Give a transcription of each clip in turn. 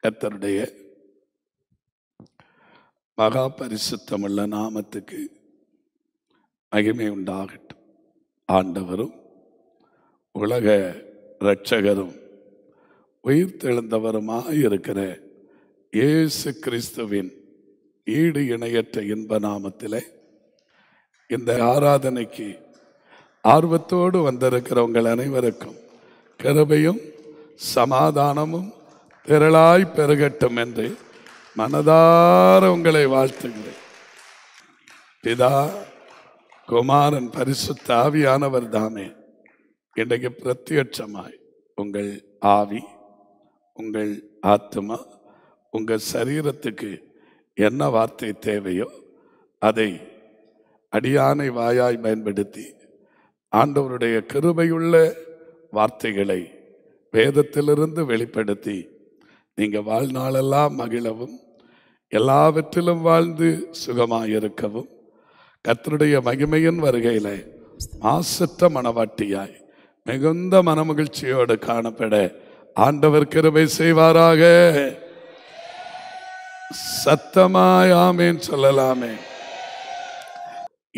கர்த்தருடைய மகா பரிசுத்தமுள்ள நாமத்துக்கு மகிமை உண்டாகட்டும். ஆண்டவரும் உலக இரட்சகரும் உயிர்த்தெழுந்தவருமாயிருக்கிற இயேசு கிறிஸ்துவின் ஈடு இணையற்ற இன்ப நாமத்திலே இந்த ஆராதனைக்கு ஆர்வத்தோடு வந்திருக்கிற உங்கள் அனைவருக்கும் கிருபையும் சமாதானமும் திரளாய் பெருகட்டும் என்று மனதார உங்களை வாழ்த்துகிறேன். பிதா, குமாரன், பரிசுத்த ஆவியானவர் தாமே இன்றைக்கு பிரத்யட்சமாய் உங்கள் ஆவி, உங்கள் ஆத்மா, உங்கள் சரீரத்துக்கு என்ன வார்த்தை தேவையோ அதை அடியானை வாயாய் பயன்படுத்தி ஆண்டவருடைய கிருபையுள்ள வார்த்தைகளை வேதத்திலிருந்து வெளிப்படுத்தி நீங்க வாழ்நாளெல்லாம் மகிழவும் எல்லாவற்றிலும் வாழ்ந்து சுகமாயிருக்கவும் கர்த்தருடைய மகிமையின் வருகையில மாசற்ற மனவாட்டியாய் மிகுந்த மனமகிழ்ச்சியோடு காணப்பட ஆண்டவர் கிருபை செய்வாராக. சத்தமாய் ஆமேன் சொல்லலாமே.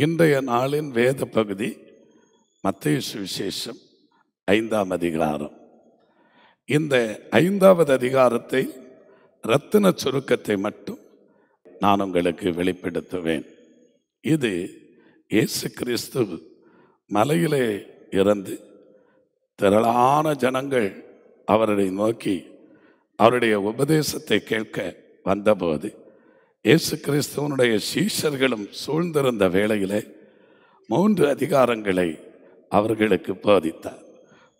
இன்றைய நாளின் வேத பகுதி மத்தேயு சுவிசேஷம் 5ஆம் அதிகாரம். இந்த 5வது அதிகாரத்தை ரத்தின சுருக்கத்தை மட்டும் நான் உங்களுக்கு வெளிப்படுத்துவேன். இது இயேசு கிறிஸ்து மலையிலே இருந்து திரளான ஜனங்கள் அவரை நோக்கி அவருடைய உபதேசத்தை கேட்க வந்தபோது இயேசு கிறிஸ்துவனுடைய சீஷர்களும் சூழ்ந்திருந்த வேளையிலே 3 அதிகாரங்களை அவர்களுக்கு போதித்தார்.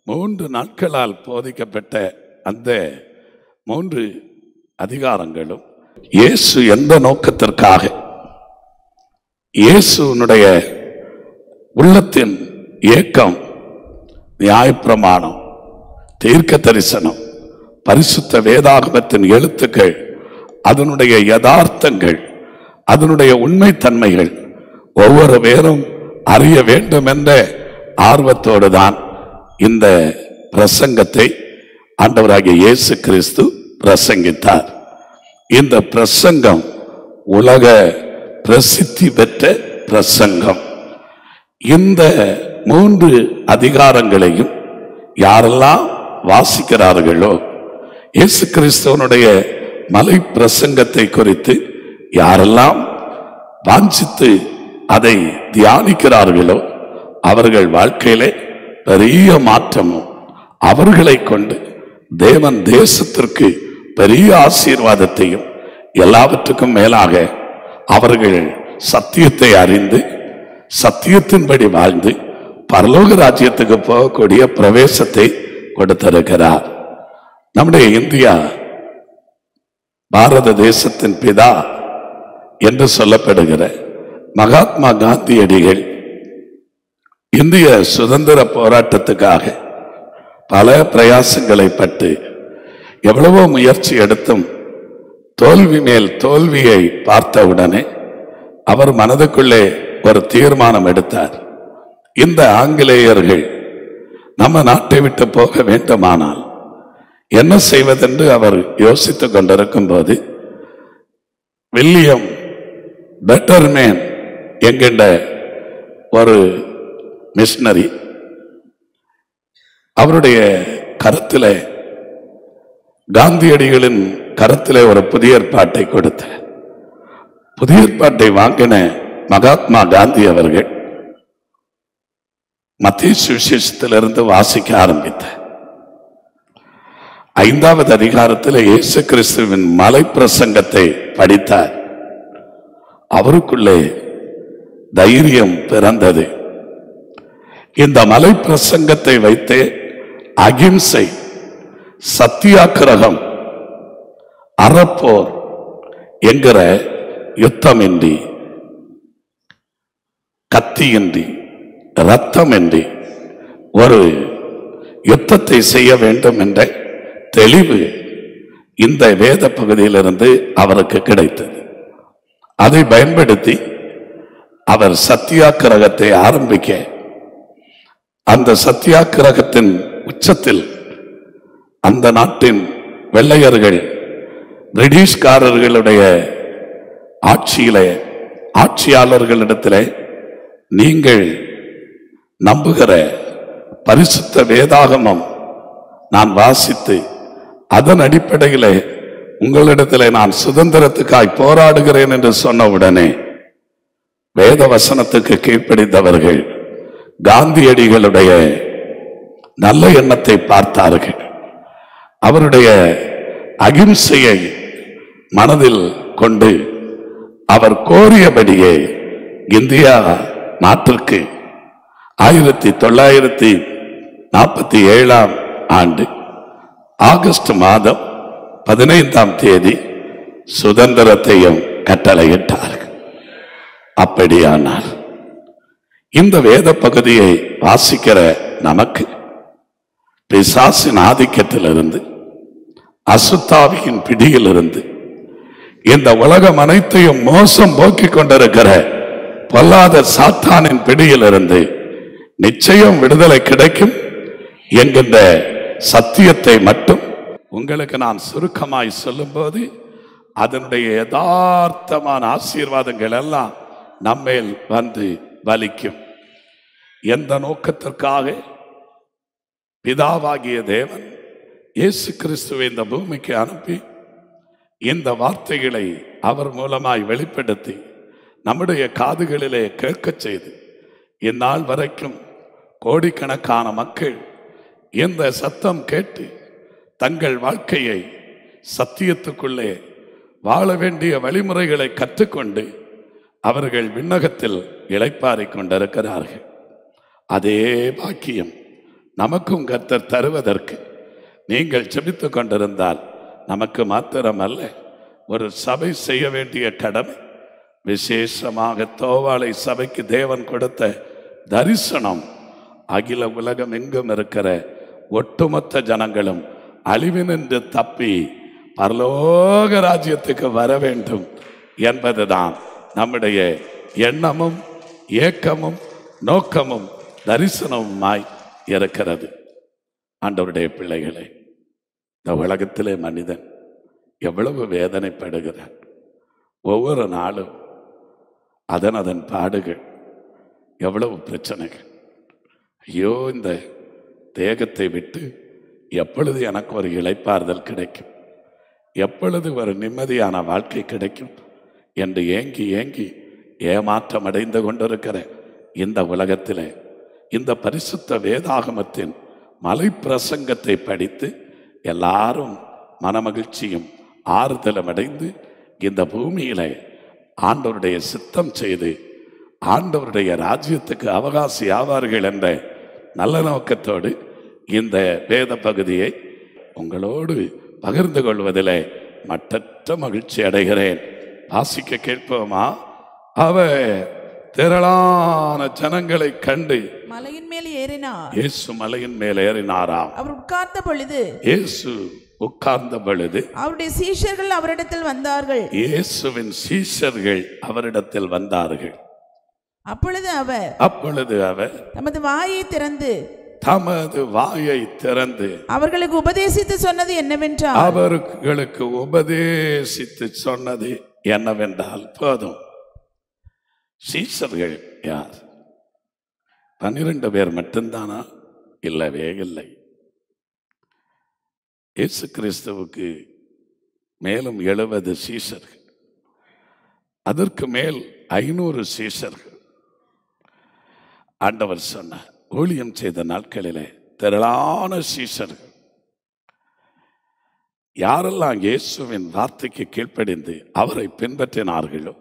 3 நாட்களால் போதிக்கப்பட்ட அந்த 3 அதிகாரங்களும் இயேசு எந்த நோக்கத்திற்காக, இயேசுனுடைய உள்ளத்தின் ஏக்கம், நியாயப்பிரமாணம், தீர்க்க தரிசனம், பரிசுத்த வேதாகமத்தின் எழுத்துக்கள், அதனுடைய யதார்த்தங்கள், அதனுடைய உண்மைத்தன்மைகள் ஒவ்வொரு பேரும் அறிய வேண்டும் என்ற ஆர்வத்தோடு தான் இந்த பிரசங்கத்தை ஆண்டவராகிய இயேசு கிறிஸ்து பிரசங்கித்தார். இந்த பிரசங்கம் உலக பிரசித்தி பெற்ற பிரசங்கம். இந்த 3 அதிகாரங்களையும் யாரெல்லாம் வாசிக்கிறார்களோ, இயேசு கிறிஸ்துவனுடைய மலை பிரசங்கத்தை குறித்து யாரெல்லாம் வாஞ்சித்து அதை தியானிக்கிறார்களோ அவர்கள் வாழ்க்கையிலே பெரிய மாற்றமும், அவர்களை கொண்டு தேவன் தேசத்திற்கு பெரிய ஆசீர்வாதத்தையும், எல்லாவற்றுக்கும் மேலாக அவர்கள் சத்தியத்தை அறிந்து சத்தியத்தின்படி வாழ்ந்து பரலோக ராஜ்யத்துக்கு போகக்கூடிய பிரவேசத்தை கொடுத்திருக்கிறார். நம்முடைய இந்தியா பாரத தேசத்தின் பிதா என்று சொல்லப்படுகிற மகாத்மா காந்தியடிகள் இந்திய சுதந்திர போராட்டத்துக்காக பல பிரயாசங்களை பட்டு எவ்வளவோ முயற்சி எடுத்தும் தோல்வி மேல் தோல்வியை பார்த்தவுடனே அவர் மனதுக்குள்ளே ஒரு தீர்மானம் எடுத்தார். இந்த ஆங்கிலேயர்கள் நம்ம நாட்டை விட்டு போக வேண்டுமானால் என்ன செய்வதென்று அவர் யோசித்துக் கொண்டிருக்கும் போது வில்லியம் பெட்டர்மேன் என்கின்ற ஒரு மிஷனரி அவருடைய கருத்திலே, காந்தியடிகளின் கருத்திலே ஒரு புதிய ஏற்பாட்டை கொடுத்த, புதிய ஏற்பாட்டை வாங்கின மகாத்மா காந்தி அவர்கள் மத்தேயு சுவிசேஷத்திலிருந்து வாசிக்க ஆரம்பித்த 5வது அதிகாரத்தில் இயேசு கிறிஸ்துவின் மலை பிரசங்கத்தை படித்தார். அவருக்குள்ளே தைரியம் பிறந்தது. இந்த மலை பிரசங்கத்தை வைத்து அகிம்சை, சத்தியாகிரகம், அறப்போர் என்கிற யுத்தமின்றி, கத்தியின்றி, இரத்தமின்றி ஒரு யுத்தத்தை செய்ய வேண்டும் என்ற தெளிவு இந்த வேத பகுதியிலிருந்து அவருக்கு கிடைத்தது. அதை பயன்படுத்தி அவர் சத்தியாகிரகத்தை ஆரம்பிக்க, அந்த சத்தியாகிரகத்தின் உச்சத்தில் அந்த நாட்டின் வெள்ளையர்கள் பிரிட்டிஷ்காரர்களுடைய ஆட்சியாளர்களிடத்திலே நீங்கள் நம்புகிற பரிசுத்த வேதாகமம் நான் வாசித்து அதன் அடிப்படையிலே உங்களிடத்திலே நான் சுதந்திரத்துக்காய் போராடுகிறேன் என்று சொன்னவுடனே வேத வசனத்துக்கு கீழ்ப்படிந்தவர்கள் காந்தியடிகளுடைய நல்ல எண்ணத்தை பார்த்தார்கள். அவருடைய அகிம்சையை மனதில் கொண்டு அவர் கோரியபடியே இந்தியா நாட்டிற்கு 1947 ஆண்டு ஆகஸ்ட் மாதம் 15 சுதந்திரத்தையும் கட்டளையிட்டார்கள். அப்படியானால் இந்த வேத பகுதியை வாசிக்கிற நமக்கு பிசாசின் ஆதிக்கத்திலிருந்து, அசுத்தாவியின் பிடியிலிருந்து, இந்த உலகம் அனைத்தையும் மோசம் போக்கிக் கொண்டிருக்கிற பொல்லாத சாத்தானின் பிடியிலிருந்து நிச்சயம் விடுதலை கிடைக்கும் என்கின்ற சத்தியத்தை மட்டும் உங்களுக்கு நான் சுருக்கமாய் சொல்லும்போது அதனுடைய யதார்த்தமான ஆசீர்வாதங்கள் எல்லாம் நம்மேல் வந்து வலிக்கும். எந்த நோக்கத்திற்காக பிதாவாகிய தேவன் இயேசு கிறிஸ்துவை இந்த பூமிக்கு அனுப்பி இந்த வார்த்தைகளை அவர் மூலமாய் வெளிப்படுத்தி நம்முடைய காதுகளிலே கேட்கச் செய்து இந்நாள் வரைக்கும் கோடிக்கணக்கான மக்கள் இந்த சத்தம் கேட்டு தங்கள் வாழ்க்கையை சத்தியத்துக்குள்ளே வாழ வேண்டிய வழிமுறைகளை கற்றுக்கொண்டு அவர்கள் விண்ணகத்தில் இளைப்பாறிக் கொண்டிருக்கிறார்கள். அதே பாக்கியம் நமக்கும் கர்த்தர் தருவதற்கு நீங்கள் ஜெபித்துக் கொண்டிருந்தால் நமக்கு மாத்திரமல்ல, ஒரு சபை செய்ய வேண்டிய கடமை, விசேஷமாக தோவாளை சபைக்கு தேவன் கொடுத்த தரிசனம் அகில உலகம் எங்கும் இருக்கிற ஒட்டுமொத்த ஜனங்களும் அழிவினின்று தப்பி பரலோக ராஜ்யத்துக்கு வர வேண்டும் என்பதுதான் நம்முடைய எண்ணமும் ஏக்கமும் நோக்கமும் தரிசனமுமாய் இருக்கிறது. ஆண்டவருடைய பிள்ளைகளே, இந்த உலகத்திலே மனிதன் எவ்வளவு வேதனைப்படுகிறான். ஒவ்வொரு நாளும் அதன் பாடுகள், எவ்வளவு பிரச்சனைகள். ஐயோ, இந்த தேகத்தை விட்டு எப்பொழுது எனக்கு ஒரு இளைப்பாறுதல் கிடைக்கும், எப்பொழுது ஒரு நிம்மதியான வாழ்க்கை கிடைக்கும் என்று ஏங்கி ஏங்கி ஏமாற்றம் அடைந்து கொண்டிருக்கிற இந்த உலகத்திலே இந்த பரிசுத்த வேதாகமத்தின் மலை பிரசங்கத்தை படித்து எல்லாரும் மனமகிழ்ச்சியும் ஆறுதலும் அடைந்து இந்த பூமியிலே ஆண்டவருடைய சித்தம் செய்து ஆண்டவருடைய ராஜ்யத்துக்கு அவகாசி ஆவார்கள் என்ற நல்ல நோக்கத்தோடு இந்த வேத பகுதியை உங்களோடு பகிர்ந்து கொள்வதிலே மற்றற்ற மகிழ்ச்சி அடைகிறேன். வாசிக்க கேட்போமா? அவர் திரளான ஜனங்களை கண்டு மலையின் மேல் ஏறினார். இயேசு மலையின் மேல் ஏறினாராம். அவர் உட்கார்ந்த பொழுது, இயேசு உட்கார்ந்த பொழுது அவருடைய சீஷர்கள் அவரிடத்தில் வந்தார்கள். இயேசுவின் சீஷர்கள் அவரிடத்தில் வந்தார்கள். அப்பொழுது அவர் தமது வாயை திறந்து அவர்களுக்கு உபதேசித்து சொன்னது என்னவென்றால் போதும். சீஷர்கள் யார்? 12 பேர் மட்டும்தானா? இல்லவே இல்லை. இயேசு கிறிஸ்துவுக்கு மேலும் 70 சீஷர்கள், அதற்கு மேல் 500 சீஷர்கள். ஆண்டவர் சொன்னார், ஊழியம் செய்த நாட்களிலே திரளான சீஷர்கள். யாரெல்லாம் இயேசுவின் வார்த்தைக்கு கீழ்ப்படிந்து அவரை பின்பற்றினார்களோ,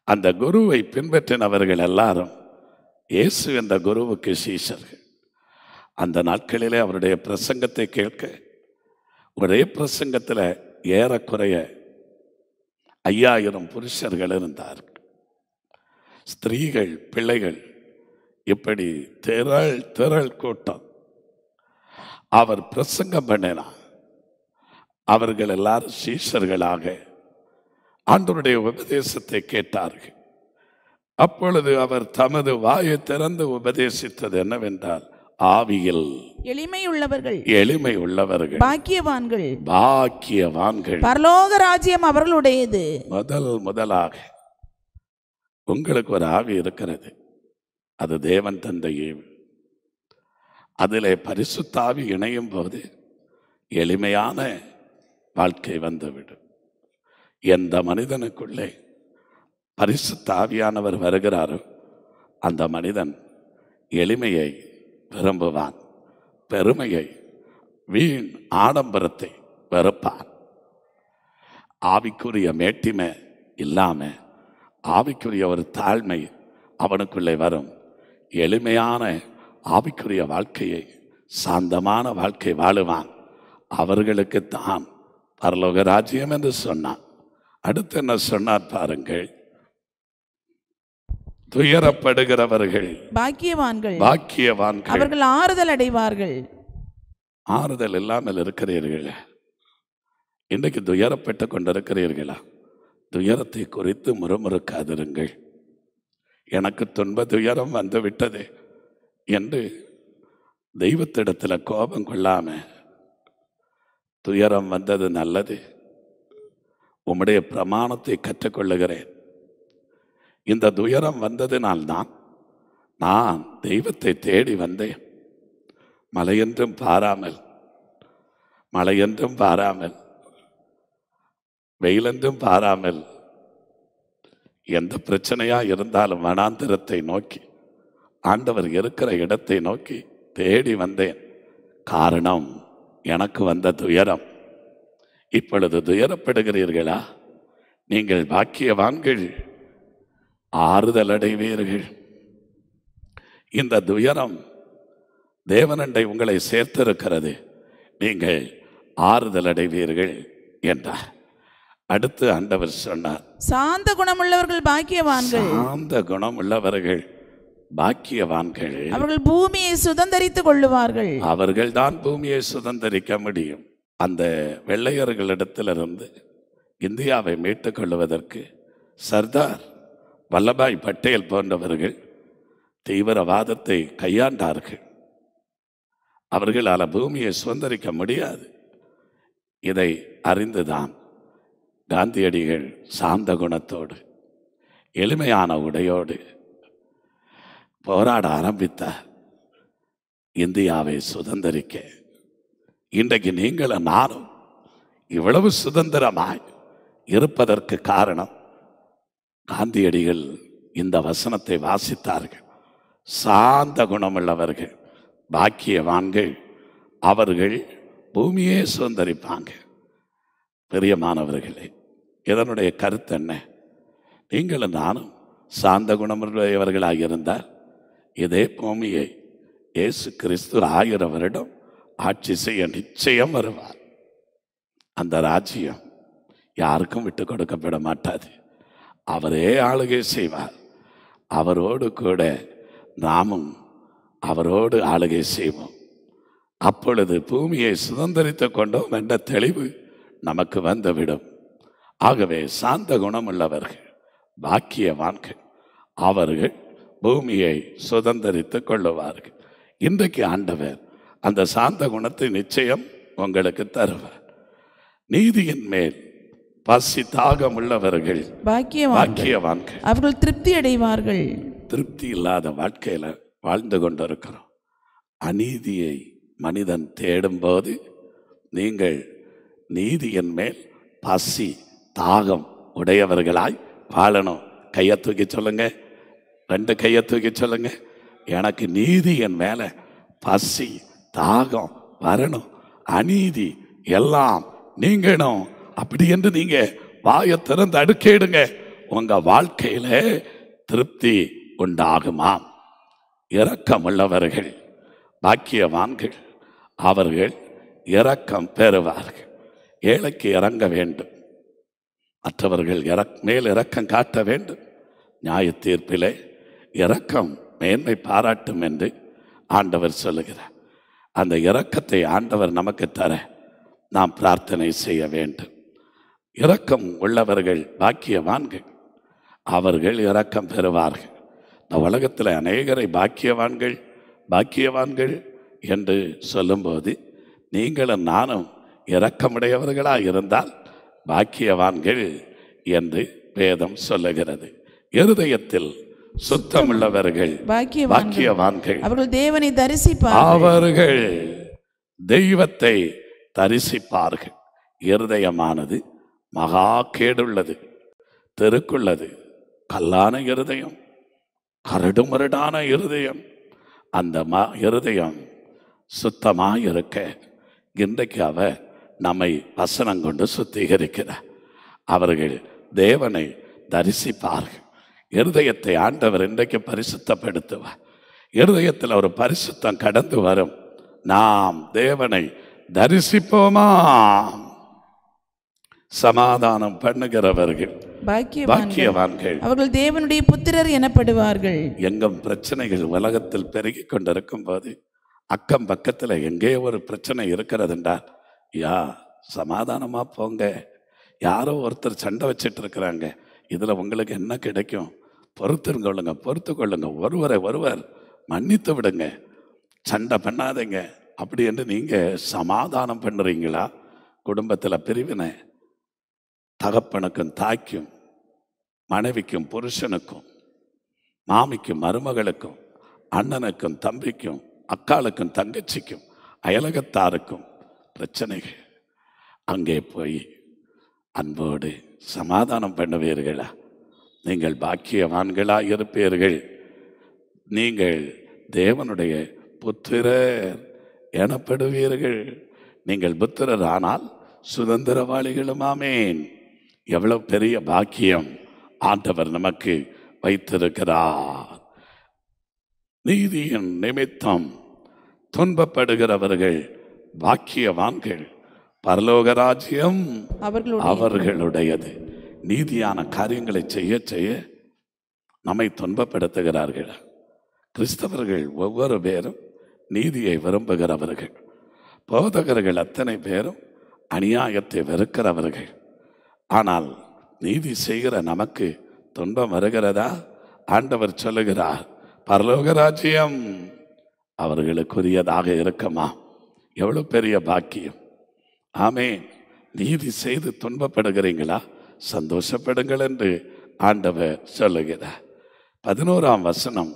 அந்த குருவை பின்பற்றினவர்கள் எல்லாரும் இயேசு என்ற குருவுக்கு சீஷர்கள். அந்த நாட்களிலே அவருடைய பிரசங்கத்தை கேட்க ஒரே பிரசங்கத்தில் ஏறக்குறைய 5000 புருஷர்கள் இருந்தார்கள். ஸ்திரீகள், பிள்ளைகள், இப்படி திரள் கூட்டம். அவர் பிரசங்கம் பண்ணினார். அவர்கள் எல்லாரும் சீஷர்களாக ஆண்டவருடைய உபதேசத்தை கேட்டார்கள். அப்பொழுது அவர் தமது வாயை திறந்து உபதேசித்தது என்னவென்றால், ஆவியில் எளிமையுள்ளவர்கள் எளிமையுள்ளவர்கள் பாக்கியவான்கள். பாக்கியவான்கள். பரலோக ராஜ்யம் அவர்களுடையது. முதலாக உங்களுக்கு ஒரு ஆவி இருக்கிறது. அது தேவன் தந்த ஈவு. அதிலே பரிசுத்த ஆவி இணையும் போது எளிமையான வாழ்க்கை வந்துவிடும். எந்த மனிதனுக்குள்ளே பரிசுத்த ஆவியானவர் வருகிறாரோ அந்த மனிதன் எளிமையை விரும்புவான், பெருமையை, வீண் ஆடம்பரத்தை வெறுப்பான். ஆவிக்குரிய மேட்டிமை இல்லாம ஆவிக்குரிய ஒரு தாழ்மை அவனுக்குள்ளே வரும். எளிமையான ஆவிக்குரிய வாழ்க்கையை, சாந்தமான வாழ்க்கை வாழுவான். அவர்களுக்கு தான் பரலோக ராஜ்யம் என்று சொன்னான். அடுத்து என்ன சொன்னார் பாருங்கள். துயரப்படுகிறவர்கள் பாக்கியவான்கள். பாக்கியவான்கள். அவர்கள் ஆறுதல் அடைவார்கள். ஆறுதல் இல்லாமல் இருக்கிறீர்கள். இன்றைக்கு துயரப்பட்டு கொண்டிருக்கிறீர்களா? துயரத்தை குறித்து முறுமுறுக்காதிருங்கள். எனக்கு துன்ப துயரம் வந்து விட்டது என்று தெய்வத்திடத்தில் கோபம் கொள்ளாம, துயரம் வந்தது நல்லது, உம்முடைய பிரமாணத்தை கற்றுக்கொள்ளுகிறேன், இந்த துயரம் வந்ததினால்தான் நான் தெய்வத்தை தேடி வந்தேன், மழையென்றும் பாராமல், மழையென்றும் பாராமல், வெயிலென்றும் பாராமல், எந்த பிரச்சனையா இருந்தாலும் வனாந்திரத்தை நோக்கி, ஆண்டவர் இருக்கிற இடத்தை நோக்கி தேடி வந்தேன். காரணம் எனக்கு வந்த துயரம். இப்பொழுது துயரப்படுகிறீர்களா? நீங்கள் பாக்கியவான்கள், ஆறுதல் அடைவீர்கள். இந்த துயரம் தேவனண்டை உங்களை சேர்த்திருக்கிறது, நீங்கள் ஆறுதல் அடைவீர்கள் என்றார். அடுத்து ஆண்டவர் சொன்னார், சாந்த குணமுள்ளவர்கள் பாக்கியவான்கள். சாந்த குணம் உள்ளவர்கள் பாக்கியவான்கள். அவர்கள் பூமியை சுதந்தரித்துக் கொள்ளுவார்கள். அவர்கள் தான் பூமியை சுதந்தரிக்க முடியும். அந்த வெள்ளையர்களிடத்திலிருந்து இந்தியாவை மீட்டுக் கொள்வதற்கு சர்தார் வல்லபாய் பட்டேல் போன்றவர்கள் தீவிரவாதத்தை கையாண்டார்கள். அவர்களால் பூமியை சுதந்தரிக்க முடியாது. இதை அறிந்துதான் காந்தியடிகள் சாந்த குணத்தோடு, எளிமையான உடையோடு போராட ஆரம்பித்தார் இந்தியாவை சுதந்தரிக்க. இன்றைக்கு நீங்களும் நானும் இவ்வளவு சுதந்திரமாய் இருப்பதற்கு காரணம், காந்தியடிகள் இந்த வசனத்தை வாசித்தார்கள். சாந்த குணமுள்ளவர்கள் பாக்கியவான்கள், அவர்கள் பூமியே சுதந்தரிப்பாங்க. பெரியமானவர்களே, இதனுடைய கருத்து என்ன? நீங்களும் நானும் சாந்த குணமுடையவர்களாக இருந்தால் இதே பூமியை இயேசு கிறிஸ்து 1000 வருடம் ஆட்சி செய்ய நிச்சயம் வருவார். அந்த ராஜ்யம் யாருக்கும் விட்டு கொடுக்கப்பட மாட்டாது. அவரே ஆளுகை செய்வார். அவரோடு கூட நாமும் அவரோடு ஆளுகை செய்வோம். அப்பொழுது பூமியை சுதந்திரித்துக் கொண்டோம் என்ற தெளிவு நமக்கு வந்துவிடும். ஆகவே சாந்த குணமுள்ளவர்கள் பாக்கியவான்கள், அவர்கள் பூமியை சுதந்திரித்துக் கொள்ளுவார்கள். இன்றைக்கு ஆண்டவர் அந்த சாந்த குணத்தை நிச்சயம் உங்களுக்கு தருவார். நீதியின் மேல் பசி தாகம் உள்ளவர்கள் பாக்கியவான்கள், அவர்கள் திருப்தி அடைவார்கள். திருப்தி இல்லாத வாழ்க்கையில வாழ்ந்து கொண்டிருக்கிறோம். அநீதியை மனிதன் தேடும் போது நீங்கள் நீதியின் மேல் பசி தாகம் உடையவர்களாய் வாழணும். கையை தூக்கி சொல்லுங்க, 2 கையை தூக்கி சொல்லுங்க. எனக்கு நீதியின் மேல பசி தாகம் வரணும், அநீதி எல்லாம் நீங்கணும். அப்படி என்று நீங்க வாயை திறந்து அடுக்கிடுங்க, உங்க வாழ்க்கையில திருப்தி உண்டாகுமாம். இரக்கம் உள்ளவர்கள் பாக்கியவான்கள், அவர்கள் இரக்கம் பெறுவார்கள். ஏழைக்கு இறங்க வேண்டும், மற்றவர்கள் மேல் இரக்கம் காட்ட வேண்டும். நியாய தீர்ப்பிலே இரக்கம் மேன்மை பாராட்டும் என்று ஆண்டவர் சொல்லுகிறார். அந்த இரக்கத்தை ஆண்டவர் நமக்கு தர நாம் பிரார்த்தனை செய்ய வேண்டும். இரக்கம் உள்ளவர்கள் பாக்கியவான்கள், அவர்கள் இரக்கம் பெறுவார்கள். இந்த உலகத்தில் அநேகரை பாக்கியவான்கள் பாக்கியவான்கள் என்று சொல்லும்போது நீங்களும் நானும் இரக்கமுடையவர்களாக இருந்தால் பாக்கியவான்கள் என்று வேதம் சொல்லுகிறது. இருதயத்தில் சுத்தமுள்ளவர்கள் பாக்கியவான்கள், அவர்கள் தேவனை தரிசிப்பார்கள். அவர்கள் தெய்வத்தை தரிசிப்பார்கள். இருதயமானது மகா கேடுள்ளது, தெருக்குள்ளது, கல்லான இருதயம், கரடுமுரடான இருதயம். அந்த இருதயம் சுத்தமாயிருக்க இன்றைக்கு அவர் நம்மை வசனம் கொண்டு சுத்திகரிக்கிறார். அவர்கள் தேவனை தரிசிப்பார்கள். இருதயத்தை ஆண்டவர் இன்றைக்கு பரிசுத்தப்படுத்துவார். இருதயத்தில் ஒரு பரிசுத்தம் கடந்து வரும். நாம் தேவனை தரிசிப்போமா? சமாதானம் பண்ணுகிறவர்கள் பாக்கியவான்கள், அவர்கள் தேவனுடைய புத்திரர் எனப்படுவார்கள். எங்கும் பிரச்சனைகள் உலகத்தில் பெருகி கொண்டிருக்கும் போது அக்கம் பக்கத்தில் எங்கே ஒரு பிரச்சனை இருக்கிறது என்றால், யா சமாதானமா போங்க, யாரோ ஒருத்தர் சண்டை வச்சிட்டு இருக்கிறாங்க, இதுல உங்களுக்கு என்ன கிடைக்கும்? பொறுத்து கொள்ளுங்க, ஒருவரை ஒருவர் மன்னித்து விடுங்க, சண்டை பண்ணாதீங்க அப்படி என்று நீங்க சமாதானம் பண்ணுறீங்களா? குடும்பத்தில் பிரிவினை, தகப்பனுக்கும் தாய்க்கும், மனைவிக்கும் புருஷனுக்கும், மாமிக்கும் மருமகளுக்கும், அண்ணனுக்கும் தம்பிக்கும், அக்காளுக்கும் தங்கச்சிக்கும், அயலகத்தாருக்கும் பிரச்சனைகள். அங்கே போய் அன்போடு சமாதானம் பண்ணுவீர்களா? நீங்கள் பாக்கியவான்களா இருப்பீர்கள். நீங்கள் தேவனுடைய புத்திரர் எனப்படுவீர்கள். நீங்கள் புத்திரர் ஆனால் சுதந்திரவாளிகளும். ஆமேன். எவ்வளவு பெரிய பாக்கியம் ஆண்டவர் நமக்கு வைத்திருக்கிறார். நீதியின் நிமித்தம் துன்பப்படுகிறவர்கள் பாக்கியவான்கள், பரலோக ராஜ்யம் அவர்களுடையது. நீதியான காரியங்களை செய்ய செய்ய நம்மை துன்பப்படுத்துகிறார்கள். கிறிஸ்தவர்கள் ஒவ்வொரு பேரும் நீதியை விரும்புகிறவர்கள். போதகர்கள் அத்தனை பேரும் அநியாயத்தை வெறுக்கிறவர்கள். ஆனால் நீதி செய்கிற நமக்கு துன்பம் வருகிறதா? ஆண்டவர் சொல்லுகிறார், பரலோக ராஜ்யம் அவர்களுக்குரியதாக இருக்குமா? எவ்வளவு பெரிய பாக்கியம்! ஆமென். நீதி செய்து துன்பப்படுகிறீங்களா? சந்தோஷப்படுங்கள் என்று ஆண்டவர் சொல்லுகிறார். 11ஆம் வசனம்,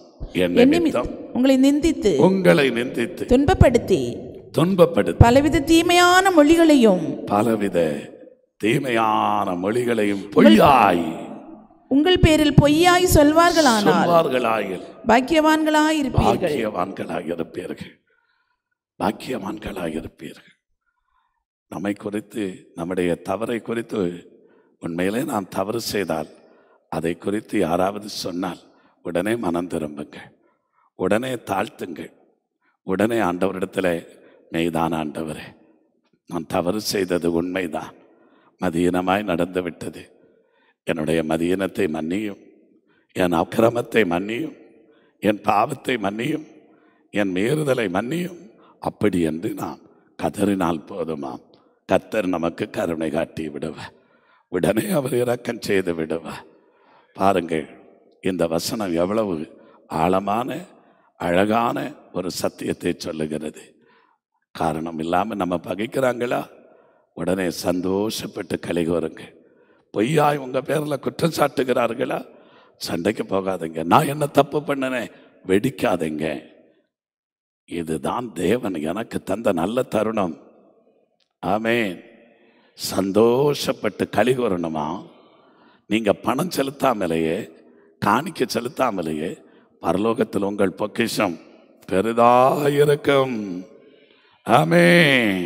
உங்களை நிந்தித்து துன்பப்படுத்தி பலவித தீமையான மொழிகளையும் பொய்யாய் உங்கள் பேரில் பொய்யாய் சொல்வார்களானால் பாக்கியவான்களாயிருப்பீர்கள். நம்மை குறித்து, நம்முடைய தவறை குறித்து, உண்மையிலே நாம் தவறு செய்தால் அதை குறித்து யாராவது சொன்னால் உடனே மனம் திரும்புங்கள், உடனே தாழ்த்துங்கள், உடனே ஆண்டவரிடத்தில், மெய்தான் ஆண்டவரே, நான் தவறு செய்தது உண்மைதான், மதியீனமாய் நடந்து விட்டது, என்னுடைய மதியீனத்தை மன்னியும், என் அக்கிரமத்தை மன்னியும், என் பாவத்தை மன்னியும், என் மீறுதலை மன்னியும். அப்படி என்று நாம் கதறினால் போதுமாம், கர்த்தர் நமக்கு கருணை காட்டி விடுவார். உடனே அவர் இரக்கம் செய்து விடுவார். பாருங்கள், இந்த வசனம் எவ்வளவு ஆழமான அழகான ஒரு சத்தியத்தை சொல்லுகிறது. காரணம் இல்லாமல் நம்ம பகைக்கிறாங்களா? உடனே சந்தோஷப்பட்டு கலிகோருங்க. பொய்யாய் உங்க பேர்ல குற்றம் சாட்டுகிறார்களா? சண்டைக்கு போகாதீங்க. நான் என்ன தப்பு பண்ணனேன்? வெடிக்காதீங்க. இதுதான் தேவன் எனக்கு தந்த நல்ல தருணம். ஆமென். சந்தோஷப்பட்டு கலிகோரணுமா? நீங்க பணம் செலுத்தாமலேயே, காணிக்க செலுத்தாமலேயே பரலோகத்தில் உங்கள் பொக்கிஷம் பெரிதாயிருக்கும். ஆமென்.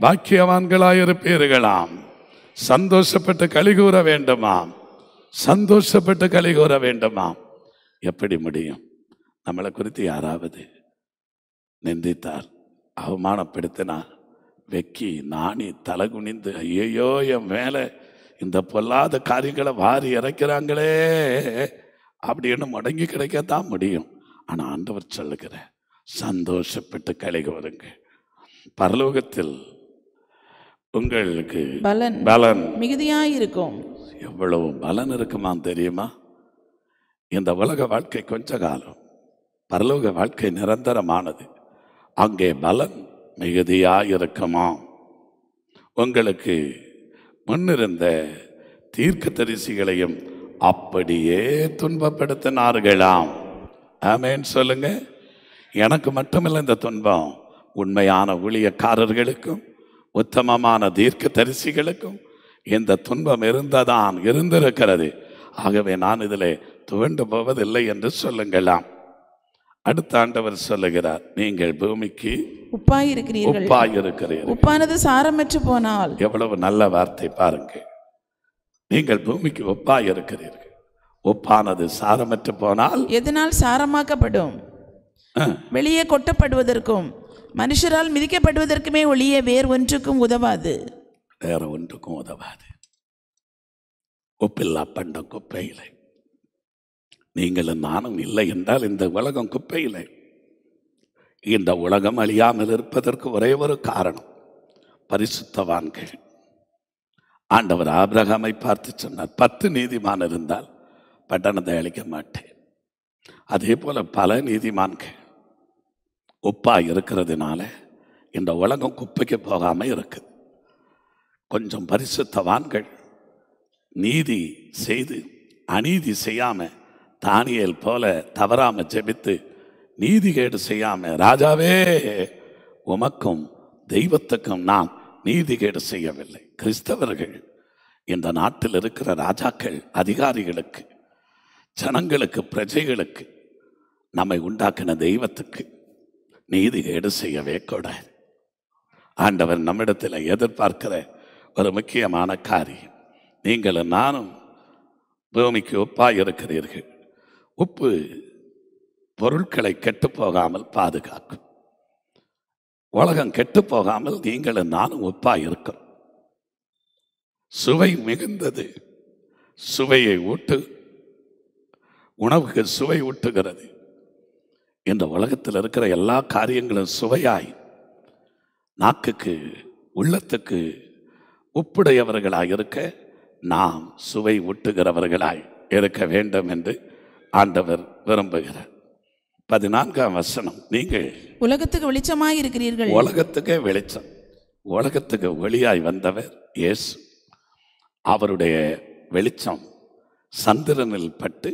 பாக்கியவான்களாயிருப்பீர்களாம். சந்தோஷப்பட்டு கலிகூற வேண்டுமாம். சந்தோஷப்பட்டு கலிகூற வேண்டுமாம். எப்படி முடியும்? நம்மளை குறித்து யாராவது நிந்தித்தார், அவமானப்படுத்தினார், வெக்கி நாணி தலை குனிந்து, ஐயோ என் மேலே இந்த பொல்லாத காரியங்களை வாரி இறைக்கிறாங்களே அப்படின்னு முடங்கி கிடைக்கத்தான் முடியும். ஆனால் ஆண்டவர் சொல்லுகிற, சந்தோஷப்பட்டு கலிகூறுங்க. பரலோகத்தில் உங்களுக்கு பலன் மிகுதியாயிருக்கும். எவ்வளவு பலன் இருக்குமா தெரியுமா? இந்த உலக வாழ்க்கை கொஞ்ச காலம். பரலோக வாழ்க்கை நிரந்தரமானது. அங்கே பலன் மிகுதியாயிருக்குமா? உங்களுக்கு முன்னிருந்த தீர்க்கதரிசிகளையும் அப்படியே துன்பப்படுத்தினார்களாம். ஆமென் சொல்லுங்க. எனக்கு மட்டுமில்லை இந்த துன்பம், உண்மையான ஊழியக்காரர்களுக்கும் உத்தமமான தீர்க்கதரிசிகளுக்கும் இந்த துன்பம் இருந்திருக்கிறது. ஆகவே நான் இதில் துவண்டு போவதில்லை என்று சொல்லுங்களாம். அடுத்த ஆண்டவர் சொல்லுகிறார், நீங்கள் பூமிக்கு உப்பாயிருக்கிறீர்கள். உப்பானது சாரமற்று போனால். எவ்வளவு நல்ல வார்த்தை பாருங்க. நீங்கள் பூமிக்கு உப்பாயிருக்கிறீர்கள். உப்பானது சாரமற்று போனால் எதனால் சாரமாக்கப்படும்? வெளியே கொட்டப்படுவதற்கும் மனுஷரால் மிதிக்கப்படுவதற்குமே ஒளிய வேறு ஒன்றுக்கும் உதவாது. வேற ஒன்றுக்கும் உதவாது. உப்பில்லா பண்டம் குப்பையிலே. நீங்களும் நானும் இல்லை என்றால் இந்த உலகம் குப்பையிலே. இந்த உலகம் அழியாமல் இருப்பதற்கு ஒரே ஒரு காரணம், பரிசுத்தவான்கள். ஆண்டவர் ஆபிரகாமை பார்த்து சொன்னார், 10 நீதிமான் இருந்தால் பட்டணத்தை அழிக்க மாட்டேன். அதே போல பல நீதிமான்கள் உப்பா இருக்கிறதுனால இந்த உலகம் குப்பைக்கு போகாம இருக்குது. கொஞ்சம் பரிசுத்தவான்கள் நீதி செய்து அநீதி செய்யாம, தானியேல் போல தவறாம ஜெபித்து நீதிகேடு செய்யாம, ராஜாவே உமக்கும் தெய்வத்துக்கும் நான் நீதிகேடு செய்யவில்லை. கிறிஸ்தவர்கள் இந்த நாட்டில் இருக்கிற ராஜாக்கள், அதிகாரிகளுக்கு, ஜனங்களுக்கு, பிரஜைகளுக்கு, நம்மை உண்டாக்கின தெய்வத்துக்கு நீதிகேடு செய்யவே கூடாது. ஆண்டவர் நம்மிடத்தில் எதிர்பார்க்கிற ஒரு முக்கியமான காரியம், நீங்களும் நானும் பூமிக்கு உப்பாய் இருக்கிறீர்கள். உப்பு பொருட்களை கெட்டு போகாமல் பாதுகாக்கும். உலகம் கெட்டு போகாமல் நீங்களும் நானும் உப்பாய் இருக்கிறோம். சுவை மிகுந்தது, சுவையை ஊட்டு, உணவுக்கு சுவை ஊட்டுகிறது. இந்த உலகத்தில் இருக்கிற எல்லா காரியங்களும் சுவையாய், நாக்குக்கு உள்ளத்துக்கு உப்புடையவர்களாய் இருக்க நாம் சுவை ஊட்டுகிறவர்களாய் இருக்க வேண்டும் என்று ஆண்டவர் விரும்புகிறார். 14ஆம் வசனம், நீங்கள் உலகத்துக்கு வெளிச்சமாய் இருக்கிறீர்கள். உலகத்துக்கே வெளிச்சம். உலகத்துக்கு வெளியாய் வந்தவர் இயேசு. அவருடைய வெளிச்சம் சந்திரனில் பட்டு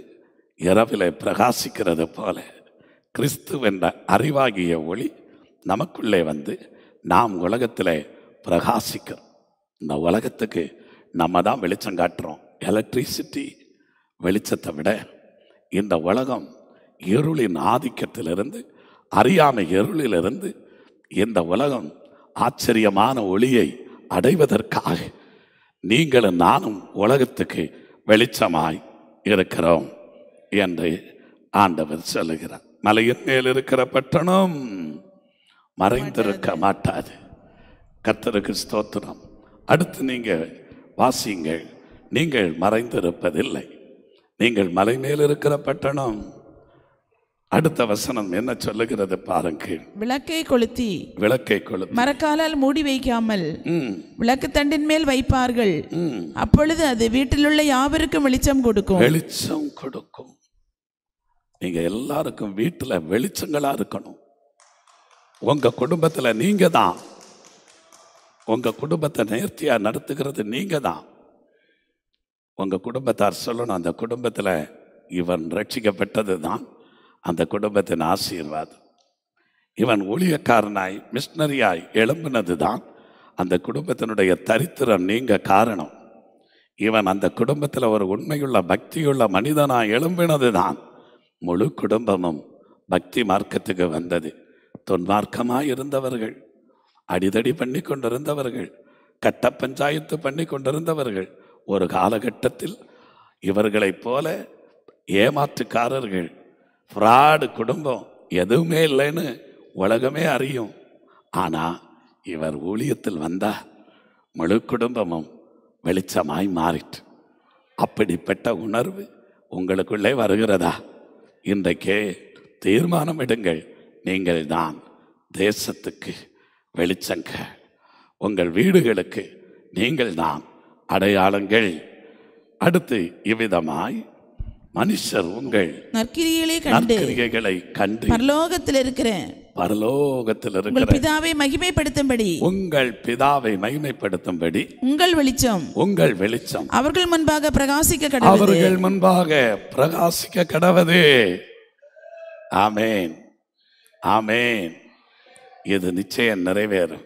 இரவிலே பிரகாசிக்கிறது போல கிறிஸ்துவென்ற அறிவாகிய ஒளி நமக்குள்ளே வந்து நாம் உலகத்தில் பிரகாசிக்கிறோம். இந்த உலகத்துக்கு நம்ம தான் வெளிச்சம் காட்டுறோம். எலக்ட்ரிசிட்டி வெளிச்சத்தை விட இந்த உலகம் இருளின் ஆதிக்கத்திலிருந்து, அறியாமை இருளிலிருந்து இந்த உலகம் ஆச்சரியமான ஒளியை அடைவதற்காக நீங்களும் நானும் உலகத்துக்கு வெளிச்சமாய் இருக்கிறோம் என்று ஆண்டவர் சொல்லுகிறார். மலையின் மேல் இருக்கிற பட்டணம் மறைந்திருக்க மாட்டாது. கர்த்தருக்கு ஸ்தோத்திரம். அடுத்து நீங்க வாசிங்கள், நீங்கள் மறைந்திருப்பதில்லை, நீங்கள் மலை மேல் இருக்கிற பட்டணம். அடுத்த வசனம் என்ன சொல்லுகிறது பாருங்கள். விளக்கை கொளுத்தி மரக்காலால் மூடி வைக்காமல் விளக்கு தண்டின் மேல் வைப்பார்கள். அப்பொழுது அது வீட்டிலுள்ள யாவருக்கும் வெளிச்சம் கொடுக்கும். வெளிச்சம் கொடுக்கும். நீங்க எல்லாருக்கும் வீட்டுல வெளிச்சங்களா இருக்கணும். உங்க குடும்பத்துல நீங்க தான், உங்க குடும்பத்தை நேர்த்தியா நடத்துகிறது நீங்க தான். உங்க குடும்பத்தார் சொல்லணும், அந்த குடும்பத்துல இவன் ரட்சிக்கப்பட்டது தான் அந்த குடும்பத்தின் ஆசீர்வாதம். இவன் ஊழியக்காரனாய் மிஷனரியாய் எழும்பினது தான் அந்த குடும்பத்தினுடைய தரித்திரம் நீங்க காரணம். இவன் அந்த குடும்பத்தில் ஒரு உண்மையுள்ள பக்தியுள்ள மனிதனாய் எழும்பினது தான் முழு குடும்பமும் பக்தி மார்க்கத்துக்கு வந்தது. தொன்மார்க்கமாய் இருந்தவர்கள், அடிதடி பண்ணி கொண்டிருந்தவர்கள், கட்ட பஞ்சாயத்து பண்ணி கொண்டிருந்தவர்கள், ஒரு காலகட்டத்தில் இவர்களைப் போல ஏமாற்றுக்காரர்கள், ஃப்ராடு குடும்பம் எதுவுமே இல்லைன்னு உலகமே அறியும். ஆனால் இவர் ஊழியத்தில் வந்தா முழு குடும்பமும் வெளிச்சமாய் மாறிட்டு. அப்படிப்பட்ட உணர்வு உங்களுக்குள்ளே வருகிறதா? இன்றைக்கே தீர்மானம் எடுங்கள், நீங்கள் தான் தேசத்துக்கு வெளிச்சங்க. உங்கள் வீடுகளுக்கு நீங்கள் தான் அடையாளங்கள். அடுத்து இவ்விதமாய் மனுஷர் உங்கள் நற்கிரியைகளை கண்டு பரலோகத்தில் இருக்கிற உங்கள் பிதாவை மகிமைப்படுத்தும்படி உங்கள் வெளிச்சம் அவர்கள் முன்பாக பிரகாசிக்க கடவது. ஆமென், ஆமென். இது நிச்சயம் நிறைவேறும்.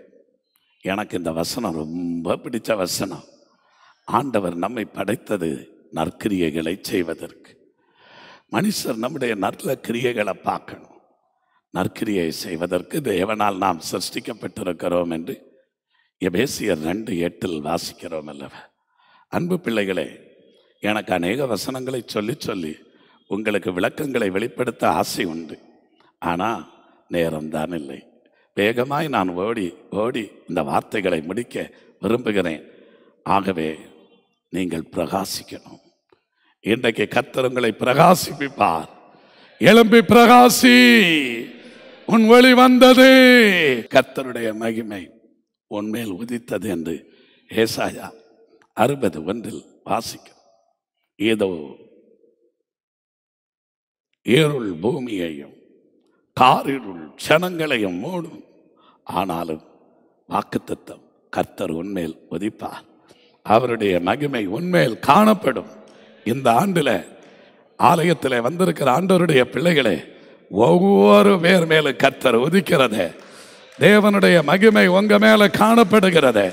எனக்கு இந்த வசனம் ரொம்ப பிடிச்ச வசனம். ஆண்டவர் நம்மை படைத்தது நற்கிரியைகளை செய்வதற்கு. மனுஷர் நம்முடைய நல்ல கிரியைகளை பார்க்கணும். நற்கிரியை செய்வதற்கு தேவனால் நாம் சிருஷ்டிக்கப்பட்டிருக்கிறோம் என்று எபேசியர் 2:8 வாசிக்கிறோம் அல்லவா? அன்பு பிள்ளைகளே, எனக்கு அநேக வசனங்களை சொல்லி சொல்லி உங்களுக்கு விளக்கங்களை வெளிப்படுத்த ஆசை உண்டு. ஆனால் நேரம்தான் இல்லை. வேகமாய் நான் ஓடி இந்த வார்த்தைகளை முடிக்க விரும்புகிறேன். ஆகவே நீங்கள் பிரகாசிக்கணும். இன்றைக்கு கர்த்தர் உங்களை பிரகாசிப்பிப்பார். எழும்பி பிரகாசி, உன் ஒளி வந்தது, கர்த்தருடைய மகிமை உன்மேல் உதித்தது என்று ஏசாயா 60:1 வாசிக்கும். ஏதோ இருள் பூமியையும் காரிருள் ஜனங்களையும் மூடும், ஆனாலும் வாக்குத்தத்தம் கர்த்தர் உன்மேல் உதிப்பார். அவருடைய மகிமை உன்மேல் காணப்படும். இந்த ஆண்டில் ஆலயத்தில் வந்திருக்கிற ஆண்டவருடைய பிள்ளைகளே, ஒவ்வொரு பேர் மேல கர்த்தர் உதிக்கிறதே, தேவனுடைய மகிமை உங்க மேல காணப்படுகிறதே,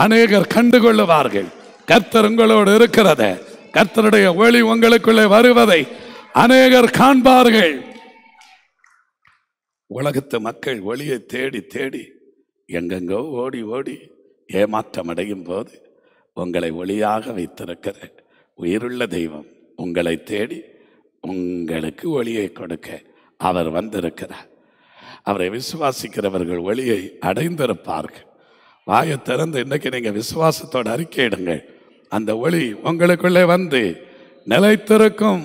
அநேகர் கண்டுகொள்ளுவார்கள். கர்த்தர் உங்களோடு இருக்கிறதே, கர்த்தருடைய ஒளி உங்களுக்குள்ளே வருவதை அநேகர் காண்பார்கள். உலகத்து மக்கள் ஒளியை தேடி தேடி எங்கெங்கோ ஓடி ஓடி ஏமாற்றம் அடையும் போது உங்களை ஒளியாக வைத்திருக்கிற உயிருள்ள தெய்வம் உங்களை தேடி உங்களுக்கு ஒளியை கொடுக்க அவர் வந்திருக்கிறார். அவரை விசுவாசிக்கிறவர்கள் ஒளியை அடைந்திருப்பார்கள். வாயை திறந்து இன்னைக்கு நீங்க விசுவாசத்தோடு அறிக்கையிடுங்கள். அந்த ஒளி உங்களுக்குள்ளே வந்து நிலைத்திருக்கும்.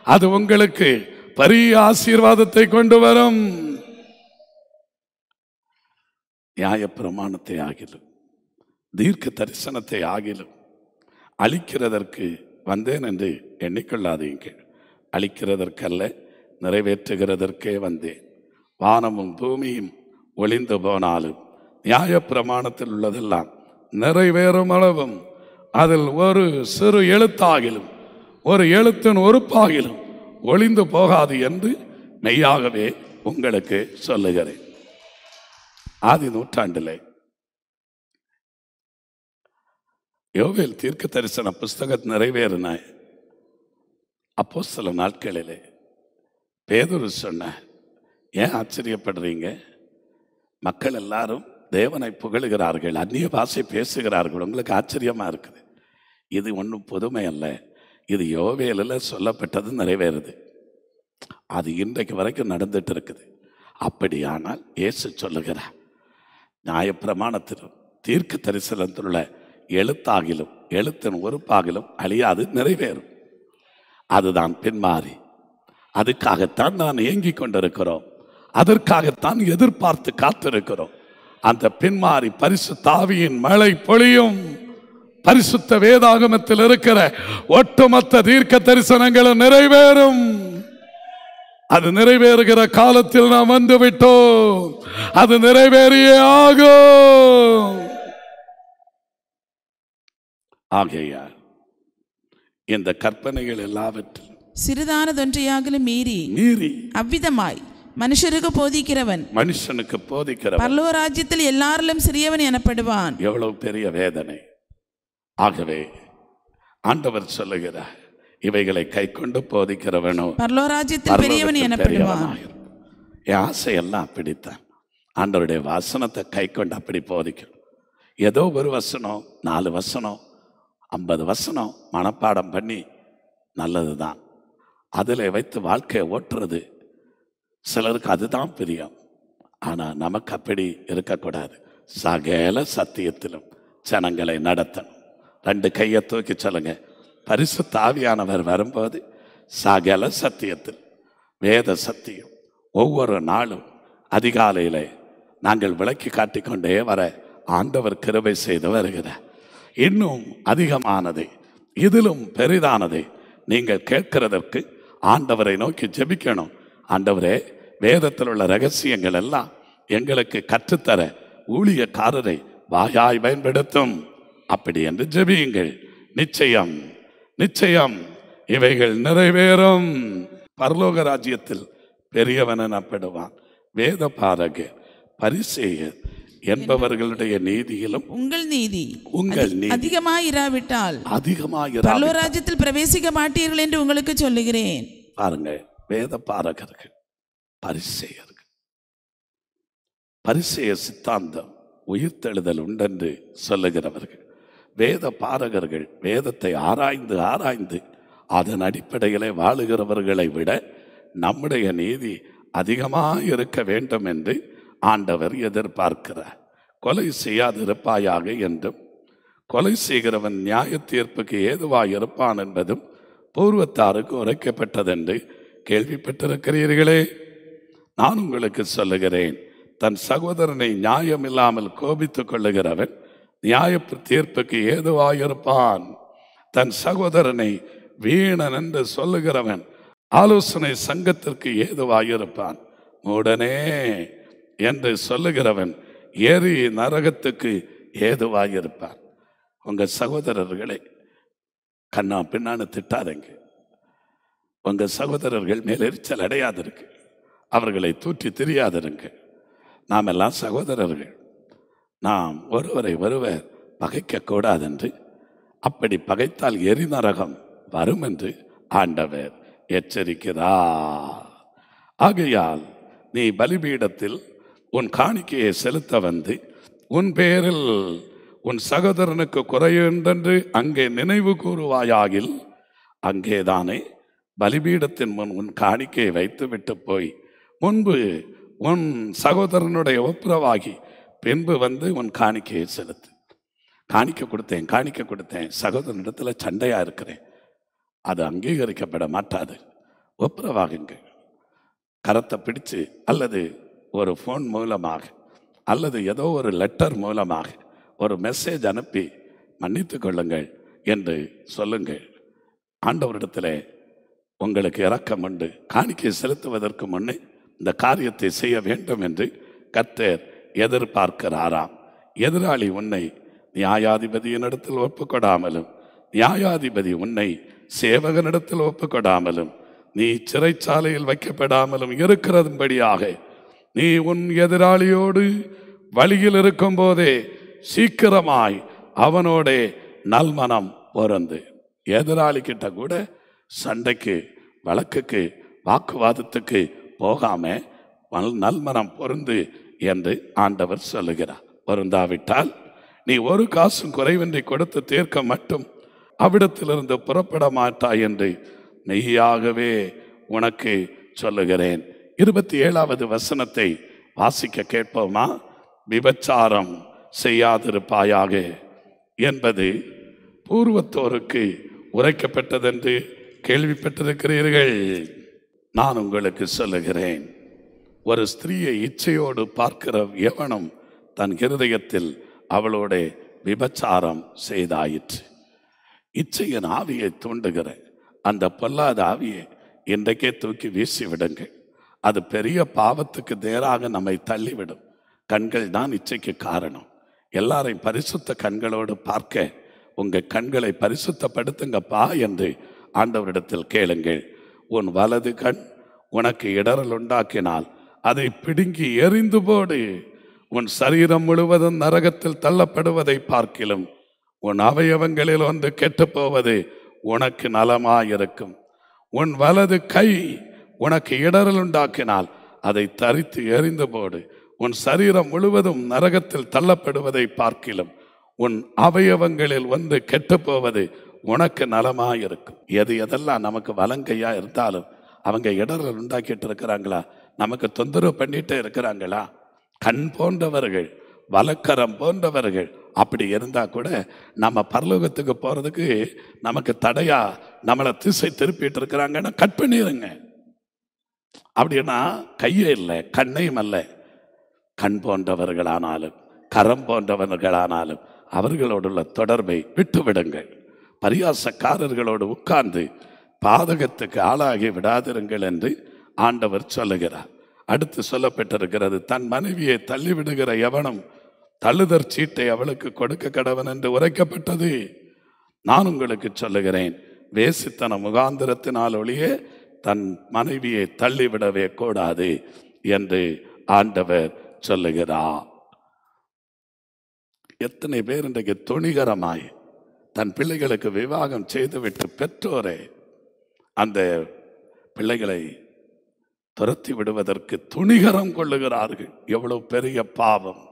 அது உங்களுக்கு பெரிய ஆசீர்வாதத்தை கொண்டு வரும். நியாயப்பிரமாணத்தை ஆகிலும் தீர்க்க தரிசனத்தை ஆகிலும் அழிக்கிறதற்கு வந்தேன் என்று எண்ணிக்கொள்ளாதீங்கள். அழிக்கிறதற்கல்ல, நிறைவேற்றுகிறதற்கே வந்தேன். வானமும் பூமியும் ஒளிந்து போனாலும் நியாயப்பிரமாணத்தில் உள்ளதெல்லாம் நிறைவேறும் அளவும் அதில் ஒரு சிறு எழுத்தாகிலும் ஒரு எழுத்தின் உறுப்பாகிலும் ஒளிந்து போகாது என்று மெய்யாகவே உங்களுக்கு சொல்லுகிறேன். ஆதி நூற்றாண்டிலே யோவேல் தீர்க்க தரிசன புஸ்தகம் நிறைவேறின அப்போஸ்தல நாட்களிலே பேதுரு சொன்ன, ஏன் ஆச்சரியப்படுறீங்க? மக்கள் எல்லாரும் தேவனை புகழுகிறார்கள், அந்நிய பாஷை பேசுகிறார்கள், உங்களுக்கு ஆச்சரியமா இருக்குது. இது ஒன்றும் புதுமை அல்ல. இது யோவேலில் சொல்லப்பட்டது நிறைவேறுது. அது இன்றைக்கு வரைக்கும் நடந்துட்டு இருக்குது. அப்படியானால் இயேசு சொல்லுகிறார், நியாயப்பிரமாணத்திலும் தீர்க்க தரிசனத்தில் உள்ள எழுத்தாகிலும் எழுத்தின் உறுப்பாகிலும் அழியாது, நிறைவேறும். அதுதான் பின்மாறி. அதுக்காகத்தான் நான் ஏங்கிக் கொண்டிருக்கிறோம். அதற்காகத்தான் எதிர்பார்த்து காத்திருக்கிறோம். அந்த பின்மாறி பரிசுத்த ஆவியின் மழை பொழியும். பரிசுத்த வேதாகமத்தில் இருக்கிற ஒட்டுமொத்த தீர்க்க தரிசனங்களும் நிறைவேறும். அது நிறைவேறுகிற காலத்தில் நாம் வந்து விட்டோம். அது நிறைவேறியே ஆகும். ஆகையால் இந்த கற்பனைகள் எல்லாவற்றிலும் சிறிதானதொன்றையாகிலும் மீறி அவ்விதமாய் மனுஷனுக்கு போதிக்கிறவன் பரலோக ராஜ்யத்தில் எல்லாரிலும் சிறியவன் எனப்படுவான். எவ்வளவு பெரிய வேதனை! ஆகவே ஆண்டவர் சொல்லுகிறார், இவைகளை கை கொண்டு போதிக்கிறவனோ பரலோக ராஜ்யத்தில் பெரியவன் எனப்படுவான். என் ஆசையெல்லாம் அப்படித்தான். ஆண்டவருடைய வசனத்தை கை கொண்டு அப்படி போதிக்கணும். ஏதோ ஒரு வசனம், 4 வசனம், 50 வசனம் மனப்பாடம் பண்ணி நல்லது தான். அதில் வைத்து வாழ்க்கையை ஓட்டுறது சிலருக்கு அதுதான் பிரியம். ஆனால் நமக்கு அப்படி இருக்கக்கூடாது. சகல சத்தியத்திலும் ஜனங்களை நடத்தணும். 2 கையை தூக்கி சொல்லுங்க. பரிசுத்த ஆவியானவர் வரும்போது சகல சத்தியத்தில், வேத சத்தியம் ஒவ்வொரு நாளும் அதிகாலையில் நாங்கள் விளக்கி காட்டிக்கொண்டே வர ஆண்டவர் கிருபை செய்து வருகிறார். இன்னும் அதிகமானதை, இதிலும் பெரிதானதை நீங்கள் கேட்கிறதற்கு ஆண்டவரை நோக்கி ஜெபிக்கணும். ஆண்டவரே, வேதத்தில் உள்ள ரகசியங்கள் எல்லாம் எங்களுக்கு கற்றுத்தர ஊழியக்காரரை வாயாய் பயன்படுத்தும். அப்படி என்று ஜெபியுங்கள். நிச்சயம் நிச்சயம் இவைகள் நிறைவேறும். பரலோக ராஜ்யத்தில் பெரியவன் எனப்படுவான். வேத பாரகர், பரிசேயர் என்பவர்களுடைய நீதியிலும் உங்கள் நீதி அதிகமாயிராவிட்டால் பரலோக ராஜ்யத்தில் பிரவேசிக்க மாட்டீர்கள் என்று உங்களுக்கு சொல்லுகிறேன். பாருங்க, வேத பாரகர்கள், பரிசேயர்கள். பரிசேய சித்தாந்தம் உயிர்த்தெழுதல் உண்டென்று சொல்லுகிறவர்கள். வேத பாரகர்கள் வேதத்தை ஆராய்ந்து ஆராய்ந்து அதன் அடிப்படையிலே வாழுகிறவர்களை விட நம்முடைய நீதி அதிகமாக இருக்க வேண்டும் என்று ஆண்டவர் எதிர்பார்க்கிறார். கொலை செய்யாதிருப்பாயாக என்றும் கொலை செய்கிறவன் நியாய தீர்ப்புக்கு ஏதுவாய் இருப்பான் என்பதும் பூர்வத்தாருக்கு உரைக்கப்பட்டதென்று கேள்விப்பட்டிருக்கிறீர்களே. நான் உங்களுக்கு சொல்லுகிறேன், தன் சகோதரனை நியாயமில்லாமல் கோபித்துக் கொள்ளுகிறவன் நியாய தீர்ப்புக்கு ஏதுவாயிருப்பான். தன் சகோதரனை வீணன் என்று சொல்லுகிறவன் ஆலோசனை சங்கத்திற்கு ஏதுவாயிருப்பான். மூடனே என்று சொல்லுகிறவன் எரி நரகத்துக்கு ஏதுவாயிருப்பான். உங்க சகோதரர்களை கண்ணா பின்னான்னு திட்டாதங்க. உங்க சகோதரர்கள் மேலெரிச்சல் அடையாதிருக்கு, அவர்களை தூற்றி தெரியாதிருங்க. நாம் எல்லாம் சகோதரர்கள். நாம் ஒருவரை ஒருவர் பகைக்க கூடாதென்று, அப்படி பகைத்தால் எரிநரகம் வரும் என்று ஆண்டவர் எச்சரிக்கிறார். ஆகையால் நீ பலிபீடத்தில் உன் காணிக்கையை செலுத்த வந்து உன் பேரில் உன் சகோதரனுக்கு குறையுண்டென்று அங்கே நினைவு கூறுவாயாகில், அங்கேதானே பலிபீடத்தின் முன் உன் காணிக்கையை வைத்து விட்டு போய் முன்பு உன் சகோதரனுடைய ஒப்புரவாகி பின்பு வந்து உன் காணிக்கையை செலுத்து. காணிக்கை கொடுத்தேன் சகோதரனிடத்தில் சண்டையா இருக்கிறேன், அது அங்கீகரிக்கப்பட மாட்டாது. ஒப்புரவாகுங்க. கரத்தை பிடிச்சு அல்லது ஒரு ஃபோன் மூலமாக அல்லது ஏதோ ஒரு லெட்டர் மூலமாக ஒரு மெசேஜ் அனுப்பி மன்னித்து கொள்ளுங்கள் என்று சொல்லுங்கள். ஆண்டவரிடத்தில் உங்களுக்கு இரக்கம் உண்டு. காணிக்கை செலுத்துவதற்கு முன்னே இந்த காரியத்தை செய்ய வேண்டும் என்று கர்த்தர் எதிர்பார்க்கிறாராம். எதிராளி உன்னை நியாயாதிபதியினிடத்தில் ஒப்புக்கொடாமலும் நியாயாதிபதி உன்னை சேவகனிடத்தில் ஒப்புக்கொடாமலும் நீ சிறைச்சாலையில் வைக்கப்படாமலும் இருக்கிறதுபடியாக நீ உன் எதிராளியோடு வழியில் இருக்கும் போதே சீக்கிரமாய் அவனோட நல்மனம் பொருந்து. எதிராளி கிட்ட கூட சண்டைக்கு, வழக்குக்கு, வாக்குவாதத்துக்கு போகாம நல்மனம் பொருந்து என்று ஆண்டவர் சொல்லுகிறார். பொருந்தாவிட்டால் நீ ஒரு காசும் குறைவின்றி கொடுத்து தீர்க்க மட்டும் அவ்விடத்திலிருந்து புறப்பட மாட்டாய் என்று மெய்யாகவே உனக்கு சொல்லுகிறேன். 27வது வசனத்தை வாசிக்க கேட்போமா? விபச்சாரம் செய்யாதிருப்பாயாக என்பது பூர்வத்தோருக்கு உரைக்கப்பட்டதென்று கேள்விப்பட்டிருக்கிறீர்கள். நான் உங்களுக்கு சொல்லுகிறேன், ஒரு ஸ்திரீயை இச்சையோடு பார்க்கிற எவனும் தன் இருதயத்தில் அவளோட விபச்சாரம் செய்தாயிற்று. இச்சையின் ஆவியை தூண்டுகிற அந்த பொல்லாத ஆவியை இன்றைக்கே தூக்கி வீசி விடுங்க. அது பெரிய பாவத்துக்கு நேராக நம்மை தள்ளிவிடும். கண்கள் தான் இச்சைக்கு காரணம். எல்லாரையும் பரிசுத்த கண்களோடு பார்க்க உங்கள் கண்களை பரிசுத்தப்படுத்துங்கப்பா என்று ஆண்டவரிடத்தில் கேளுங்கள். உன் வலது கண் உனக்கு இடரல் உண்டாக்கினால் அதை பிடுங்கி எறிந்து போடு. உன் சரீரம் முழுவதும் நரகத்தில் தள்ளப்படுவதை பார்க்கிலும் உன் அவயவங்களில் ஒன்று கெட்டுப்போவது உனக்கு நலமாயிருக்கும். உன் வலது கை உனக்கு இடரல் உண்டாக்கினால் அதை தரித்து எறிந்து போடு. உன் சரீரம் முழுவதும் நரகத்தில் தள்ளப்படுவதை பார்க்கிலும் உன் அவயவங்களில் ஒன்று கெட்டுப்போவது உனக்கு நலமாயிருக்கும். எதெல்லாம் நமக்கு வலங்கையா இருந்தாலும் அவங்க இடரல் உண்டாக்கிட்டு இருக்கிறாங்களா? நமக்கு தொந்தரவு பண்ணிட்டு இருக்கிறாங்களா? கண் போன்றவர்கள், வலக்கரம் போன்றவர்கள் அப்படி இருந்தா கூட நம்ம பரலோகத்துக்கு போறதுக்கு நமக்கு தடையா நம்மளை திசை திருப்பிட்டு இருக்கிறாங்கன்னா கட் பண்ணிடுங்க. அப்படின்னா கையே இல்லை, கண்ணையும் அல்ல. கண் போன்றவர்களானாலும் கரம் போன்றவர்களானாலும் அவர்களோடுள்ள தொடர்பை விட்டுவிடுங்கள். பரியாசக்காரர்களோடு உட்கார்ந்து பாதகத்துக்கு ஆளாகி விடாதிருங்கள் என்று ஆண்டவர் சொல்லுகிறார். அடுத்து சொல்லப்பட்டிருக்கிறது, தன் மனைவியை தள்ளிவிடுகிற எவனும் தள்ளுதற் சீட்டை அவளுக்கு கொடுக்க கடவன் என்று உரைக்கப்பட்டது. நான் உங்களுக்கு சொல்லுகிறேன், வேசித்தன முகாந்திரத்தினால் ஒழிய தன் மனைவியை தள்ளிவிடவே கூடாது என்று ஆண்டவர் சொல்லுகிறார். எத்தனை பேர் இன்றைக்கு துணிகரமாய் தன் பிள்ளைகளுக்கு விவாகம் செய்துவிட்டு பெற்றோரே அந்த பிள்ளைகளை துரத்தி விடுவதற்கு துணிகரம் கொள்ளுகிறார்கள். எவ்வளவு பெரிய பாவம்!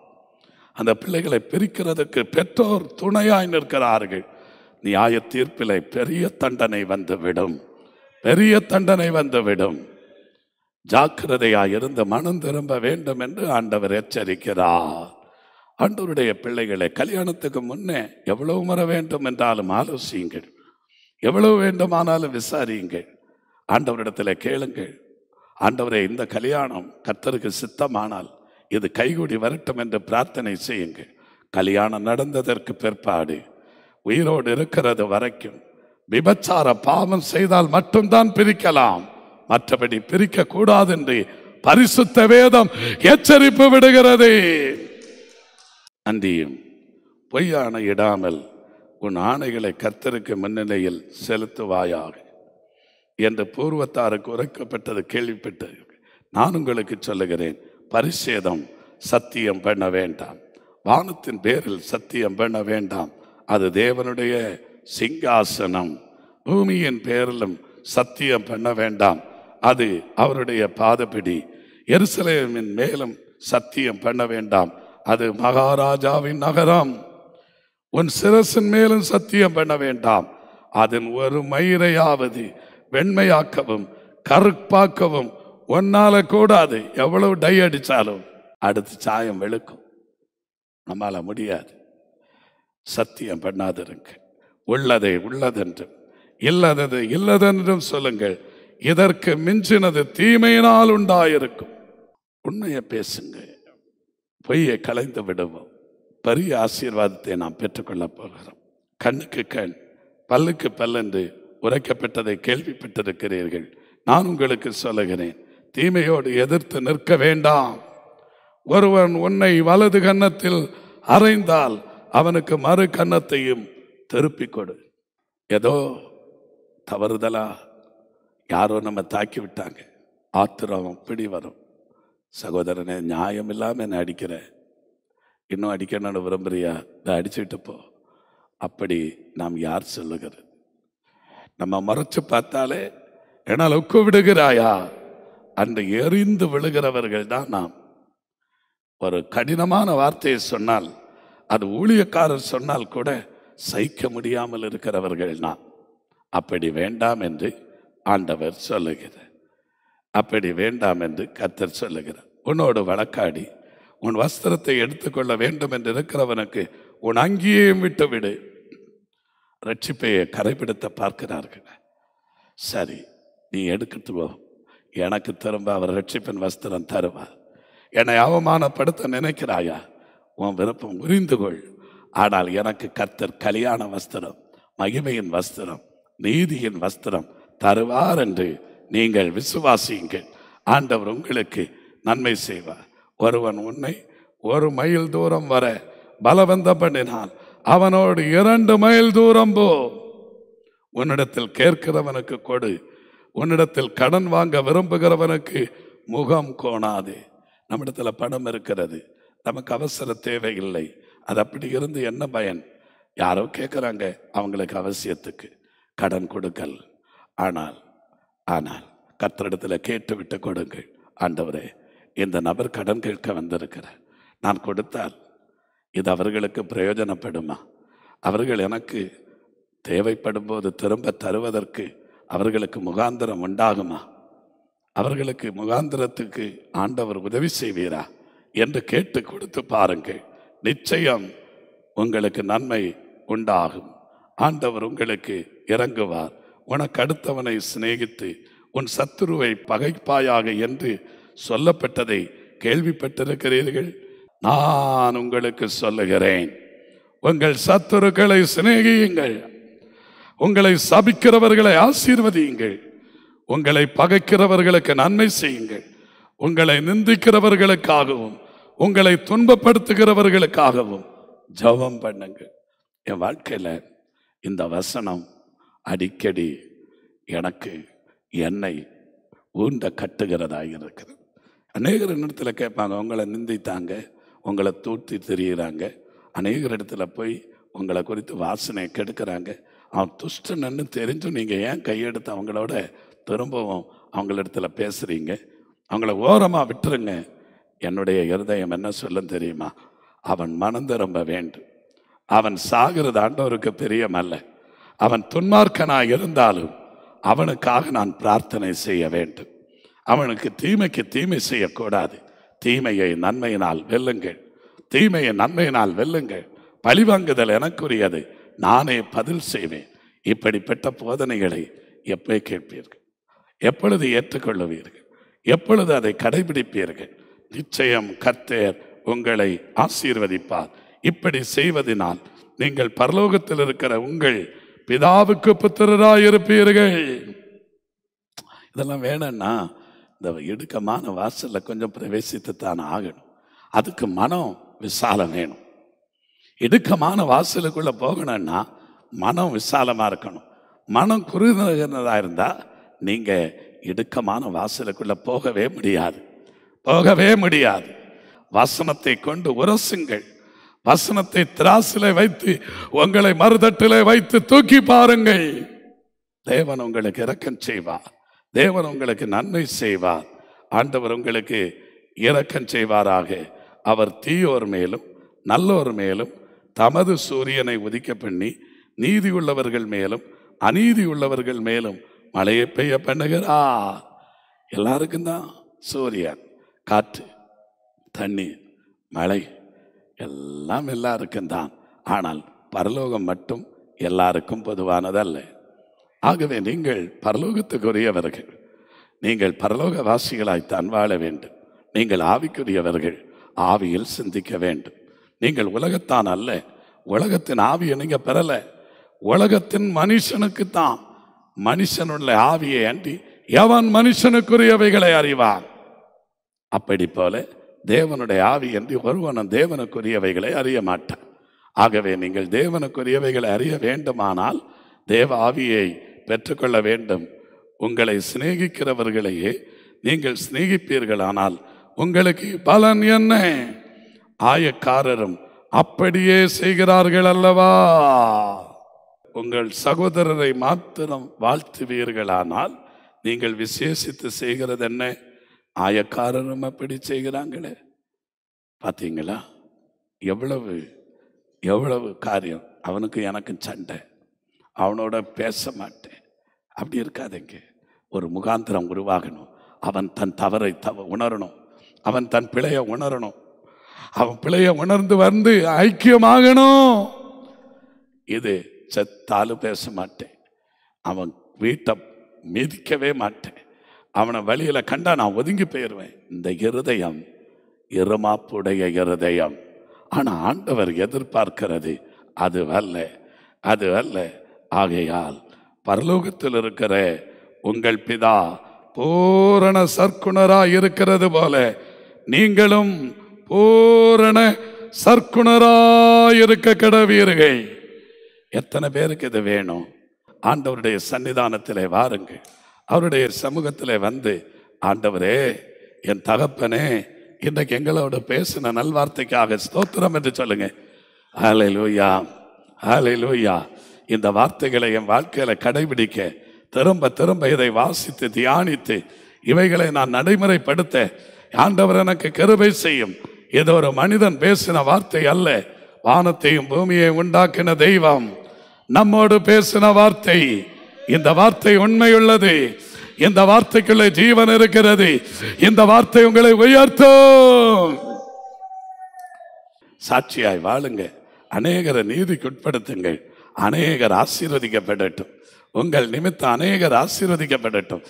அந்த பிள்ளைகளை பிரிக்கிறதுக்கு பெற்றோர் துணையாய் நிற்கிறார்கள். நியாய தீர்ப்பிலே பெரிய தண்டனை வந்துவிடும், பெரிய தண்டனை வந்துவிடும். ஜாக்கிரதையாய் இருந்து மனம் திரும்ப வேண்டும் என்று ஆண்டவர் எச்சரிக்கிறார். ஆண்டவருடைய பிள்ளைகளை கல்யாணத்துக்கு முன்னே எவ்வளவு முறை வேண்டும் என்றாலும் ஆலோசியுங்கள், எவ்வளவு வேண்டுமானாலும் விசாரியுங்கள், ஆண்டவரிடத்தில் கேளுங்கள். ஆண்டவரே, இந்த கல்யாணம் கர்த்தருக்கு சித்தமானால் இது கைகூடி வரட்டும் என்று பிரார்த்தனை செய்யுங்கள். கல்யாணம் நடந்ததற்கு பிற்பாடு உயிரோடு இருக்கிறது வரைக்கும் விபச்சார பாவம் செய்தால் மட்டும்தான் பிரிக்கலாம், மற்றபடி பிரிக்க கூடாது என்று பரிசுத்த வேதம் எச்சரிப்பு விடுகிறது. அன்றியும் பொய் ஆணை இடாமல் உன் ஆணைகளை கர்த்தருக்கு முன்னிலையில் செலுத்துவாயாக என்று பூர்வத்தாருக்கு உரைக்கப்பட்டது கேள்விப்பட்டு நான் உங்களுக்கு சொல்லுகிறேன், பரிசேதம் சத்தியம் பண்ண வேண்டாம், வானத்தின் பேரில் சத்தியம் பண்ண வேண்டாம், அது தேவனுடைய சிங்காசனம். பூமியின் பேரிலும் சத்தியம் பண்ண வேண்டாம், அது அவருடைய பாதபிடி. எருசலேமின் மேலும் சத்தியம் பண்ண வேண்டாம், அது மகாராஜாவின் நகரம். உன் சிரசின் மேலும் சத்தியம் பண்ண வேண்டாம், அதன் ஒரு மயிரையாவது வெண்மையாக்கவும் கருப்பாக்கவும் ஒன்னால கூடாது. எவ்வளவு டை அடிச்சாலும் அடுத்து சாயம் வெளுக்கும், நம்மால முடியாது. சத்தியம் பண்ணாதிருங்க. உள்ளதை உள்ளதென்றும் இல்லதது இல்லதென்றும் சொல்லுங்கள். இதற்கு மிஞ்சினது தீமையினால் உண்டாயிருக்கும். உண்மையை பேசுங்க, பொய்யை கலைந்து விடுவோம். பெரிய ஆசீர்வாதத்தை நாம் பெற்றுக்கொள்ள போகிறோம். கண்ணுக்கு கண் பல்லுக்கு பல்லென்று உரைக்கப்பட்டதை கேள்விப்பட்டிருக்கிறீர்கள். நான் உங்களுக்கு சொல்லுகிறேன், தீமையோடு எதிர்த்து நிற்க வேண்டாம். ஒருவன் உன்னை வலது கன்னத்தில் அறைந்தால் அவனுக்கு மறு கன்னத்தையும் திருப்பிக் கொடு. ஏதோ தவறுதலா யாரோ நம்ம தாக்கி விட்டாங்க, ஆத்திரம் பிடி வரும். சகோதரனே, நியாயம் இல்லாமல் என்ன அடிக்கிற, இன்னும் அடிக்கணும்னு விரும்புறியா, இதை அடிச்சுட்டு போ. அப்படி நாம் யார் சொல்லுகிறது? நம்ம மறைச்சு பார்த்தாலே என்னால் ஒக்கு விடுகிறாயா அன்று எரிந்து விழுகிறவர்கள் தான் நாம். ஒரு கடினமான வார்த்தையை சொன்னால், அது ஊழியக்காரர் சொன்னால் கூட சகிக்க முடியாமல் இருக்கிறவர்கள் நாம். அப்படி வேண்டாம் என்று ஆண்டவர் சொல்லுகிறார், அப்படி வேண்டாம் என்று கர்த்தர் சொல்லுகிறார். உன்னோடு வழக்காடி உன் வஸ்திரத்தை எடுத்துக்கொள்ள வேண்டும் என்று இருக்கிறவனுக்கு உன் அங்கேயும் விட்டுவிடு. ரட்சிப்பையை கரைபிடித்த பார்க்கிறார்கள். சரி, நீ எடுக்கிட்டு போ, எனக்கு திரும்ப அவர் ரட்சிப்பின் வஸ்திரம் தருவார். என்னை அவமானப்படுத்த நினைக்கிறாயா? உன் விருப்பம் புரிந்து கொள். ஆனால் எனக்கு கர்த்தர் கல்யாண வஸ்திரம், மகிமையின் வஸ்திரம், நீதியின் வஸ்திரம் தருவார் என்று நீங்கள் விசுவாசியுங்கள். ஆண்டவர் உங்களுக்கு நன்மை செய்வார். ஒருவன் உன்னை 1 மைல் தூரம் வர பலவந்தம் பண்ணினால் அவனோடு 2 மைல் தூரம் போ. உன்னிடத்தில் கேட்கிறவனுக்கு கொடு, உன்னிடத்தில் கடன் வாங்க விரும்புகிறவனுக்கு முகம் கோணாது. நம்மிடத்தில் பணம் இருக்கிறது, நமக்கு அவசர தேவையில்லை. அது அப்படி இருந்து என்ன பயன்? யாரோ கேட்குறாங்க, அவங்களுக்கு அவசியத்துக்கு கடன் கொடுக்கல். ஆனால் கர்த்தரிடத்தில் கேட்டு விட்டு கொடுங்கள். ஆண்டவரே, இந்த நபர் கடன் கேட்க வந்திருக்கிறார், நான் கொடுத்தால் இது அவர்களுக்கு பிரயோஜனப்படுமா? அவர்கள் எனக்கு தேவைப்படும் போது திரும்ப தருவதற்கு அவர்களுக்கு முகாந்திரம் உண்டாகுமா? அவர்களுக்கு முகாந்திரத்துக்கு ஆண்டவர் உதவி செய்வீரா என்று கேட்டு கொடுத்து பாருங்கள். நிச்சயம் உங்களுக்கு நன்மை உண்டாகும். ஆண்டவர் உங்களுக்கு இறங்குவார். உனக்கு அடுத்தவனை சிநேகித்து உன் சத்துருவை பகைப்பாயாக என்று சொல்லப்பட்டதை கேள்விப்பட்டிருக்கிறீர்கள். நான் உங்களுக்கு சொல்லுகிறேன், உங்கள் சத்துருக்களை சிநேகியுங்கள், உங்களை சபிக்கிறவர்களை ஆசீர்வதியுங்கள், உங்களை பகைக்கிறவர்களுக்கு நன்மை செய்யுங்கள், உங்களை நிந்திக்கிறவர்களுக்காகவும் உங்களை துன்பப்படுத்துகிறவர்களுக்காகவும் ஜெபம் பண்ணுங்கள். என் வாழ்க்கையில இந்த வசனம் அடிக்கடி எனக்கு என்னை ஊண்ட கட்டுகிறதாக இருக்கிறது. அநேகர் இடத்துல கேட்பாங்க, உங்களை நிந்தித்தாங்க, உங்களை தூத்தி தெரியுறாங்க, அநேகர் இடத்துல போய் உங்களை குறித்து வாசனை கெடுக்கிறாங்க. அவன் துஷ்டன்னு தெரிஞ்சும் நீங்கள் ஏன் கையெடுத்து அவங்களோட திரும்பவும் அவங்களிடத்துல பேசுகிறீங்க? அவங்கள ஓரமாக விட்டுருங்க. என்னுடைய இருதயம் என்ன சொல்லும் தெரியுமா? அவன் மனம் திரும்ப வேண்டும். அவன் சாகிறது ஆண்டவருக்கு பிரியமல்ல. அவன் துன்மார்க்கனாக இருந்தாலும் அவனுக்காக நான் பிரார்த்தனை செய்ய வேண்டும். அவனுக்கு தீமைக்கு தீமை செய்யக்கூடாது. தீமையை நன்மையினால் வெல்லுங்கள், தீமையை நன்மையினால் வெல்லுங்கள். பழிவாங்குதல் எனக்குரியது, நானே பதில் செய்வேன். இப்படிப்பட்ட போதனைகளை எப்போ கேட்பீர்கள்? எப்பொழுது ஏற்றுக்கொள்ளுவீர்கள்? எப்பொழுது அதை கடைபிடிப்பீர்கள்? நிச்சயம் கர்த்தர் உங்களை ஆசீர்வதிப்பார். இப்படி செய்வதனால் நீங்கள் பரலோகத்தில் இருக்கிற உங்கள் பிதாவுக்கு புத்திரராய் இருப்பீர்கள். இதெல்லாம் வேணும்னா இந்த இடுக்கமான வாசல்ல கொஞ்சம் பிரவேசித்து தான் ஆகணும். அதுக்கு மனம் விசாலம் வேணும். இடுக்கமான வாசலுக்குள்ள போகணும்னா மனம் விசாலமா இருக்கணும். மனம் குறுகினதா இருந்தா நீங்க இடுக்கமான வாசலுக்குள்ள போகவே முடியாது, போகவே முடியாது. வசனத்தை கொண்டு உரசுங்கள். வசனத்தை திராசிலே வைத்து உங்களை மறுதட்டிலே வைத்து தூக்கி பாருங்கள். தேவன் உங்களுக்கு இரக்கம் செய்வார். தேவன் உங்களுக்கு நன்மை செய்வார். ஆண்டவர் உங்களுக்கு இரக்கம் செய்வாராக. அவர் தீயோர் மேலும் நல்லோர் மேலும் தமது சூரியனை உதிக்க பண்ணி நீதி உள்ளவர்கள் மேலும் அநீதி உள்ளவர்கள் மேலும் மழையை பெய்ய பண்ணுகிறார். எல்லாருக்கும் தான் சூரியன், காற்று, தண்ணீர், மழை எல்லாம் எல்லாருக்கும் தான். ஆனால் பரலோகம் மட்டும் எல்லாருக்கும் பொதுவானதல்ல. ஆகவே நீங்கள் பரலோகத்துக்குரியவர்கள். நீங்கள் பரலோக வாசிகளாய்த்தான் வாழ வேண்டும். நீங்கள் ஆவிக்குரியவர்கள், ஆவியில் சிந்திக்க வேண்டும். நீங்கள் உலகத்தான் அல்ல. உலகத்தின் ஆவியை நீங்க பெறல. உலகத்தின் மனுஷனுக்குத்தான் மனுஷனுள்ள ஆவியை அண்டி எவன் மனுஷனுக்குரியவைகளை அறிவான்? அப்படி போல தேவனுடைய ஆவி என்று ஒருவனும் தேவனுக்குரியவைகளை அறிய மாட்டான். ஆகவே நீங்கள் தேவனுக்குரியவைகளை அறிய வேண்டுமானால் தேவ ஆவியை பெற்றுக்கொள்ள வேண்டும். உங்களை சிநேகிக்கிறவர்களையே நீங்கள் சிநேகிப்பீர்களானால் உங்களுக்கு பலன் என்ன? ஆயக்காரரும் அப்படியே செய்கிறார்கள் அல்லவா? உங்கள் சகோதரரை மாத்திரம் வாழ்த்துவீர்களானால் நீங்கள் விசேஷித்து செய்கிறது என்ன? ஆயக்காரரும் அப்படி செய்கிறாங்களே. பார்த்தீங்களா? எவ்வளவு எவ்வளவு காரியம். அவனுக்கு எனக்கும் சண்டை, அவனோட பேச மாட்டேன், அப்படி இருக்காதுங்க. ஒரு முகாந்திரம் உருவாகணும். அவன் தன் தவறை உணரணும். அவன் தன் பிழையை உணரணும். அவன் பிழையை உணர்ந்து வந்து ஐக்கியமாகணும். இது செத்தாலும் பேச மாட்டேன், அவன் வீட்டை மிதிக்கவே மாட்டேன், அவனை வழியில கண்டா நான் ஒதுங்கி போயிடுவேன். இந்த இருதயம் இருமாப்புடைய இருதயம். ஆனா ஆண்டவர் எதிர்பார்க்கிறது அது அல்ல, அது அல்ல. ஆகையால் பரலோகத்தில் இருக்கிற உங்கள் பிதா பூரண சற்குணராய் இருக்கிறது போல நீங்களும் பூரண சற்குணராய் இருக்க கடவீர்கள். எத்தனை பேருக்கு இது வேணும்? ஆண்டவருடைய சன்னிதானத்திலே வாருங்கள். அவருடைய சமூகத்திலே வந்து, ஆண்டவரே, என் தகப்பனே, இன்றைக்கு எங்களோட பேசின நல்வார்த்தைக்காக ஸ்தோத்திரம் என்று சொல்லுங்க. ஹல்லேலூயா, ஹல்லேலூயா. இந்த வார்த்தைகளை என் வாழ்க்கையில கடைபிடிக்க திரும்ப திரும்ப இதை வாசித்து தியானித்து இவைகளை நான் நடைமுறைப்படுத்த ஆண்டவர் எனக்கு கிருபை செய்யும். இது ஒரு மனிதன் பேசின வார்த்தை அல்ல. வானத்தையும் பூமியை உண்டாக்கின தெய்வம் நம்மோடு பேசின வார்த்தை. இந்த வார்த்தை உண்மையுள்ளது. இந்த வார்த்தைக்குள்ளே ஜீவன் இருக்கிறது. இந்த வார்த்தை உங்களை உயர்த்தும். சாட்சியாய் வாழுங்க. அநேகரை நீதிக்குட்படுத்துங்கள். அநேகர் ஆசீர்வதிக்கப்படட்டும். உங்கள் நிமித்தம் அநேகர் ஆசீர்வதிக்கப்படட்டும்.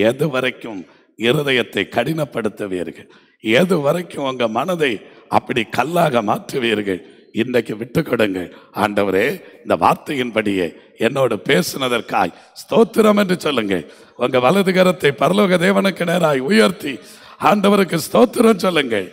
எது வரைக்கும் இருதயத்தை கடினப்படுத்துவீர்கள்? எது வரைக்கும் உங்க மனதை அப்படி கல்லாக மாற்றுவீர்கள்? இன்றைக்கு விட்டு கொடுங்க. ஆண்டவரே, இந்த வார்த்தையின்படியே என்னோடு பேசினதற்காய் ஸ்தோத்திரம் என்று சொல்லுங்க. உங்க வலது கரத்தை பரலோக தேவனுக்கு நேராய் உயர்த்தி ஆண்டவருக்கு ஸ்தோத்திரம் சொல்லுங்க.